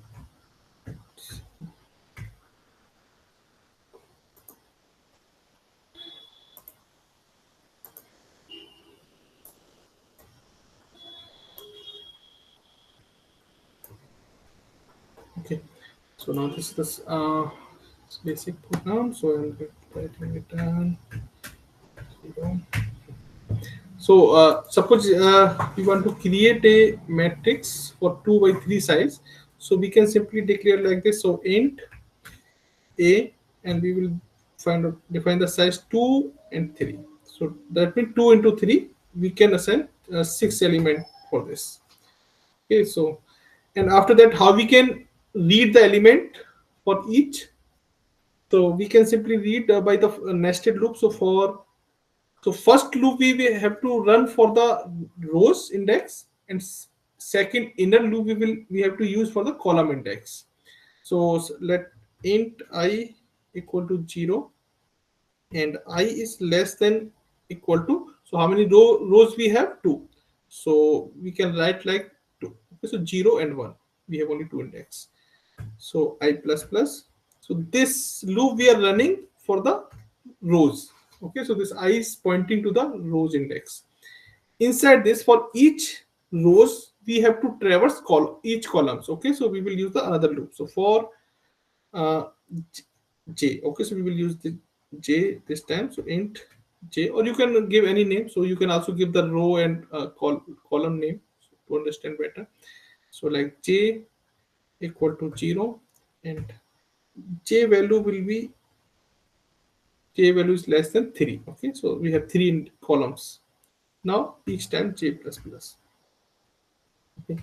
Okay, so now this is this basic program. So I'm writing it down. So suppose we want to create a matrix for 2 by 3 size. So we can simply declare like this. So int a, and we will define the size 2 and 3. So that means 2 into 3. We can assign 6 element for this. Okay, so and after that, how we can read the element for each? So we can simply read by the nested loop. So first loop we will have to run for the rows index, and second inner loop we have to use for the column index. So let int I equal to 0, and I is less than equal to, so how many rows we have? 2. So we can write like 2. Okay, so 0 and 1, we have only 2 index. So I plus plus. So this loop we are running for the rows. Okay, so this I is pointing to the rows index. Inside this, for each rows we have to traverse each columns. Okay, so we will use the another loop. So for uh, j, okay, so we will use the j this time. So int j, or you can give any name. So you can also give the row and column name to understand better. So like j equal to 0, and j value will be, j value is less than 3. Okay, so we have 3 in columns. Now each time j plus plus. Okay,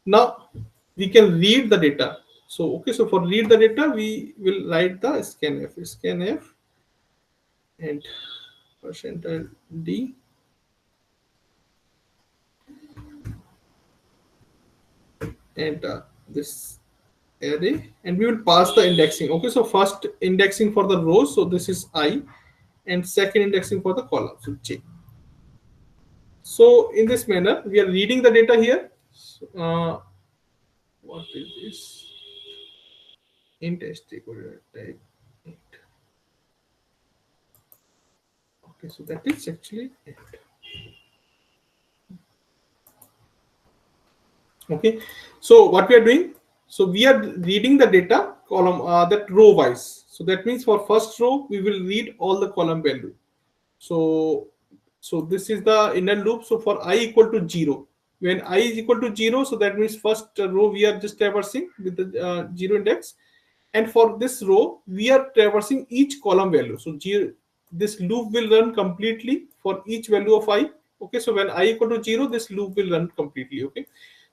now we can read the data. So okay, so for read the data, we will write the scanf and %d and this array, and we will pass the indexing. Okay, so first indexing for the rows, so this is I, and second indexing for the column, so j. So in this manner, we are reading the data here. So, what is this? Int string type int. Okay, so that is actually int. Okay, so what we are doing, so we are reading the data column, that row wise. So that means for first row we will read all the column value. So this is the inner loop. So for I equal to 0, when I is equal to 0, so that means first row we are just traversing with the 0 index, and for this row we are traversing each column value. So this loop will run completely for each value of I. Okay, so when I equal to 0, this loop will run completely. Okay,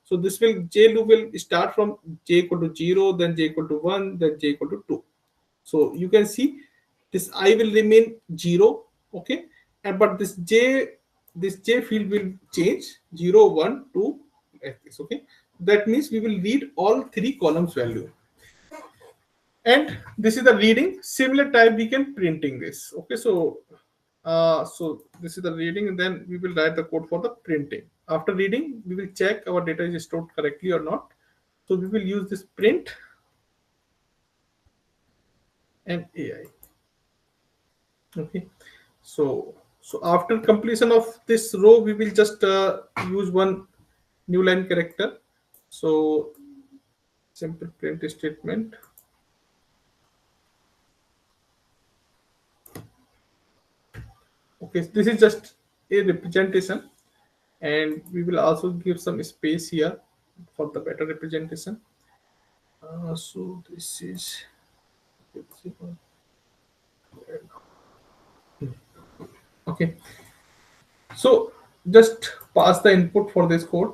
so this will j loop will start from j equal to 0, then j equal to 1, then j equal to 2. So you can see this I will remain 0. Okay, and but this j field will change 0, 1, 2 like this. Okay, that means we will read all three columns value, and this is the reading. Similar type we can printing this. Okay, so this is the reading, and then we will write the code for the printing. After reading, we will check our data is stored correctly or not. So we will use this print and AI. Okay, so after completion of this row, we will just use one new line character. So simple print statement. Okay, this is just a representation, and we will also give some space here for the better representation. So this is okay. So just pass the input for this code.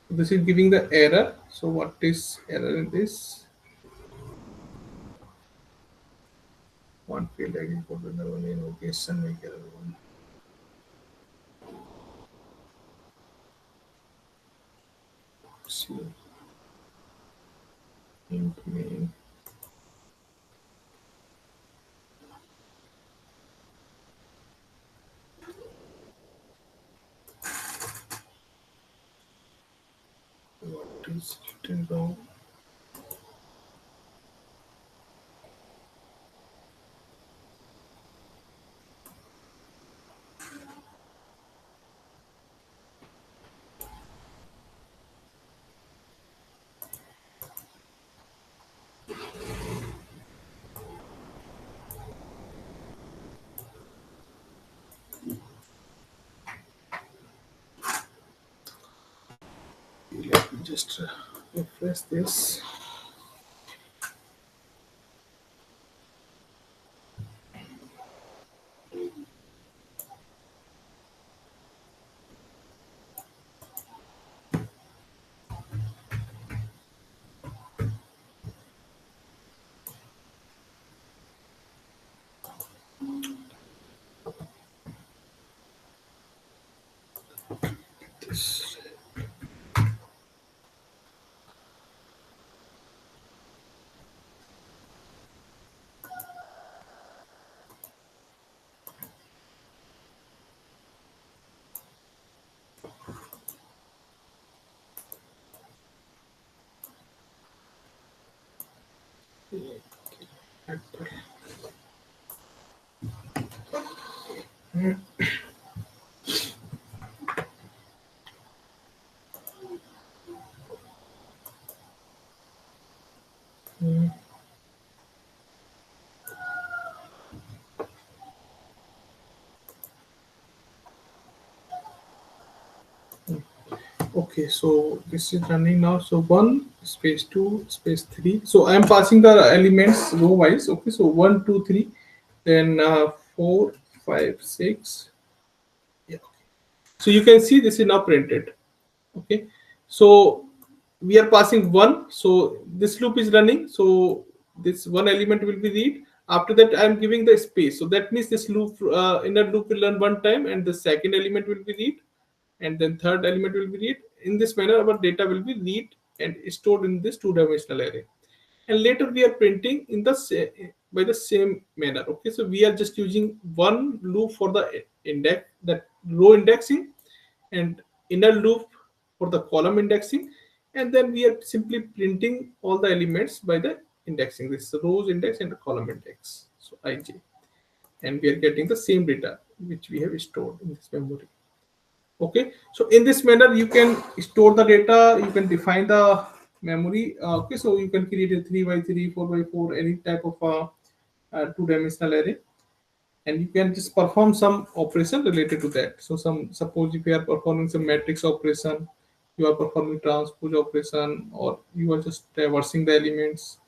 This is giving the error. So what is error in this? One field again for the one in location make error one. See, int main. What is written wrong? Let me just refresh this. This. Okay, so this is running now. So 1 space 2 space 3. So I am passing the elements row wise. Okay, so 1, 2, 3, then 4, 5, 6. Yeah. Okay. So you can see this is now printed. Okay, so we are passing one, so this loop is running, so this one element will be read. After that I am giving the space, so that means this loop, inner loop will run one time and the second element will be read, and then third element will be read. In this manner our data will be read and stored in this two-dimensional array, and later we are printing in the by the same manner. Okay, so we are just using one loop for the index, that row indexing, and inner loop for the column indexing, and then we are simply printing all the elements by the indexing, this rows index and the column index, so ij, and we are getting the same data which we have stored in this memory. Okay, so in this manner you can store the data, you can define the memory. Okay, so you can create a 3 by 3, 4 by 4, any type of two-dimensional array, and you can just perform some operation related to that. So suppose if you are performing some matrix operation, you are performing transpose operation, or you are just traversing the elements,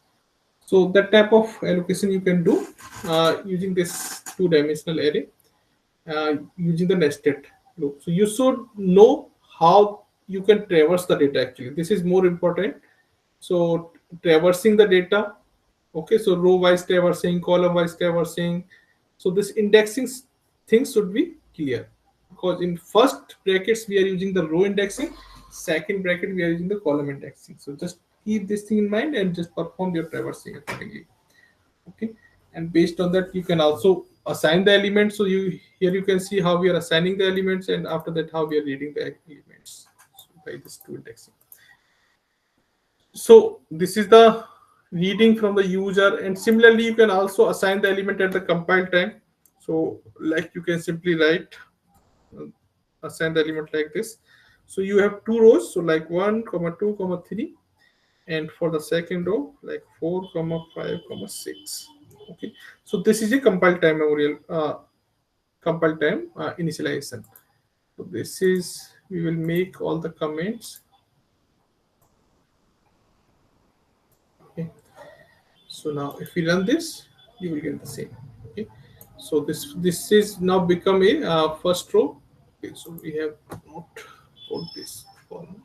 so that type of allocation you can do using this two-dimensional array, using the nested loop. So you should know how you can traverse the data. Actually, this is more important. So traversing the data. Okay, so row wise traversing, column wise traversing. So this indexing things should be clear, because in first brackets we are using the row indexing, second bracket we are using the column indexing. So just keep this thing in mind and just perform your traversing accordingly. Okay, and based on that you can also assign the elements. So you here you can see how we are assigning the elements, and after that how we are reading the elements, so by this two indexing. So this is the reading from the user, and similarly you can also assign the element at the compile time. So like you can simply write uh, assign the element like this. So you have two rows, so like 1 comma 2 comma 3, and for the second row like 4 comma 5 comma 6. Okay, so this is a compile time memorial, compile time initialization. So this is, we will make all the comments. Okay, so now if we run this you will get the same. Okay, so this is now become a first row. Okay, so we have not put this column,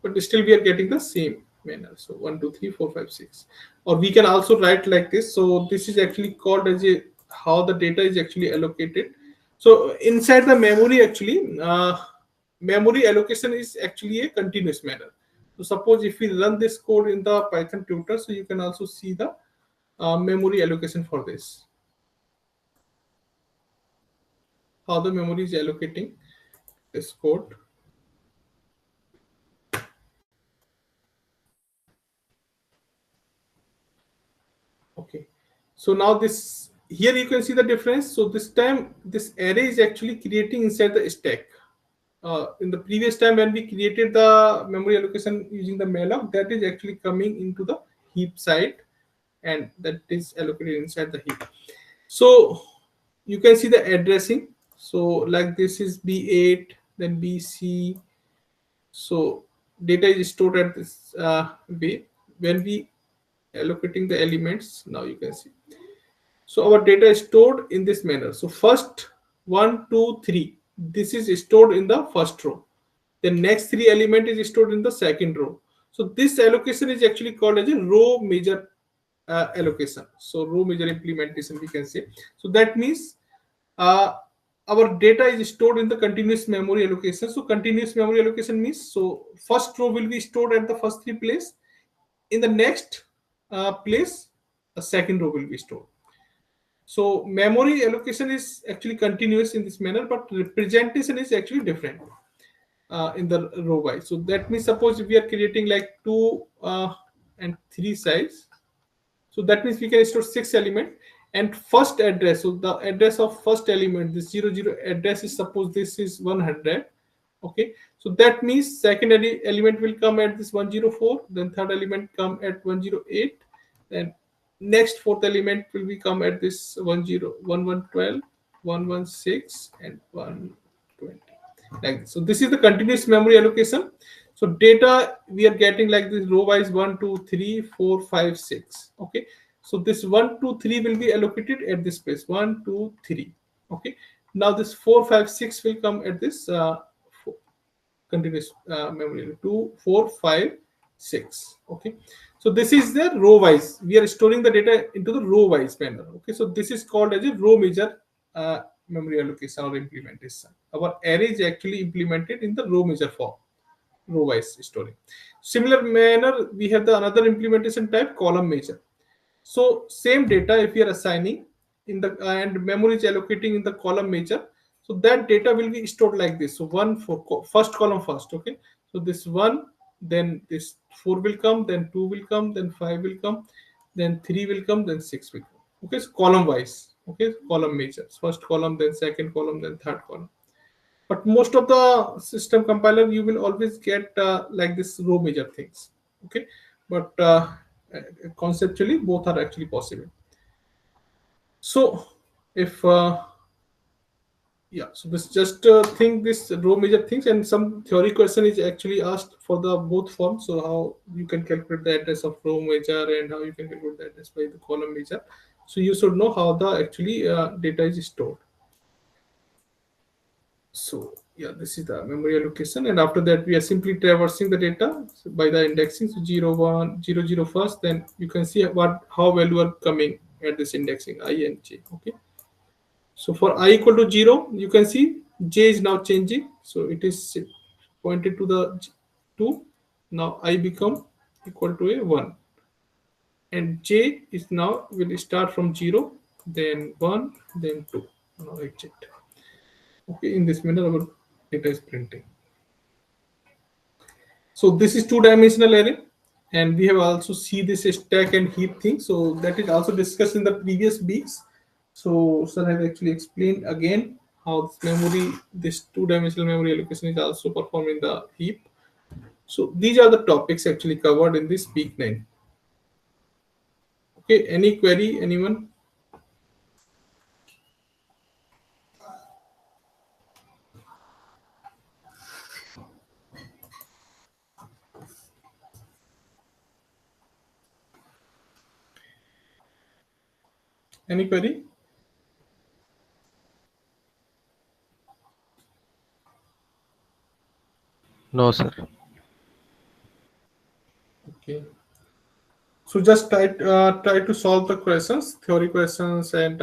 but still we are getting the same manner. So 1 2 3 4 5 6, or we can also write like this. So this is actually called as a how the data is actually allocated. So inside the memory actually, memory allocation is actually a continuous manner. So suppose if we run this code in the Python tutor, so you can also see the memory allocation for this, how the memory is allocating this code. Okay, so now this here you can see the difference. So this time this array is actually creating inside the stack. In the previous time when we created the memory allocation using the malloc, that is actually coming into the heap side, and that is allocated inside the heap. So you can see the addressing. So like this is B8, then BC. So data is stored at this way. When we allocating the elements, now you can see. So our data is stored in this manner. So first 1, 2, 3. This is stored in the first row. The next three element is stored in the second row. So this allocation is actually called as a row major allocation. So row major implementation we can say. So that means uh, our data is stored in the continuous memory allocation. So continuous memory allocation means, so first row will be stored at the first three place. In the next place, the second row will be stored. So memory allocation is actually continuous in this manner, but representation is actually different in the row wise. So that means suppose if we are creating like 2 and 3 size, so that means we can store 6 element, and first address. So the address of first element, this 00 address is, suppose this is 100. Okay, so that means second element will come at this 104, then third element come at 108, then next fourth element will be come at this 1112, 116, and 120, like this. So this is the continuous memory allocation. So data we are getting like this row wise 1 2 3 4 5 6. Okay, so this 1 2 3 will be allocated at this place, 1 2 3. Okay, now this 4 5 6 will come at this continuous memory, 2, 4, 5, 6. Okay, so this is the row wise. We are storing the data into the row wise manner. Okay, so this is called as a row measure memory allocation or implementation. Our array is actually implemented in the row measure form, row wise storing. Similar manner, we have the another implementation type, column measure. So same data, if you are assigning in the and memory is allocating in the column measure, so that data will be stored like this. So one for first column first. Okay, so this one, then this 4 will come, then 2 will come, then 5 will come, then 3 will come, then 6 will come. Okay, so column wise. Okay, column measures, first column, then second column, then third column. But most of the system compiler, you will always get like this row measure things. Okay, but conceptually both are actually possible. So if yeah, so this just think this row measure things, and some theory question is actually asked for the both forms. So how you can calculate the address of row measure and how you can calculate the address by the column measure. So you should know how the actually data is stored. So yeah, this is the memory allocation, and after that we are simply traversing the data by the indexing. So 0, 1, 0, 0 first, then you can see what how value are coming at this indexing I and j. Okay, so for I equal to 0, you can see j is now changing, so it is pointed to the 2. Now I become equal to a 1, and j is now will start from 0, then 1, then 2. Now exit. Okay, in this manner our data is printing. So this is two-dimensional array, and we have also see this stack and heap thing. So that is also discussed in the previous weeks. So sir has actually explained again how this memory, this two-dimensional memory allocation is also performed in the heap. So these are the topics actually covered in this week 9. Okay, any query, anyone? Any query? No, sir. Okay. So just try to solve the questions, theory questions, and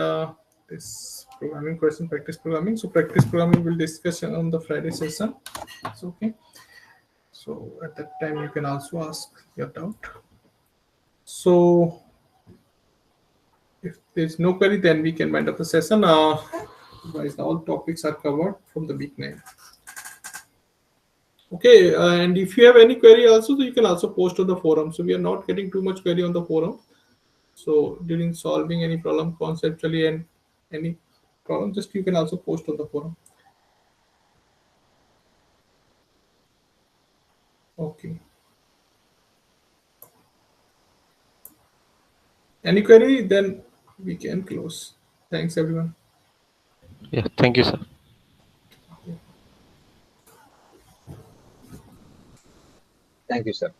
this programming question, practice programming. So practice programming will discuss on the Friday session. It's okay. So at that time you can also ask your doubt. So if there's no query, then we can wind up the session. Otherwise, all topics are covered from the week 9. Okay, and if you have any query also, so you can also post on the forum. So we are not getting too much query on the forum. So during solving any problem conceptually and any problem, just you can also post on the forum. Okay. Any query, then we can close. Thanks everyone. Yeah, thank you, sir. Thank you, sir.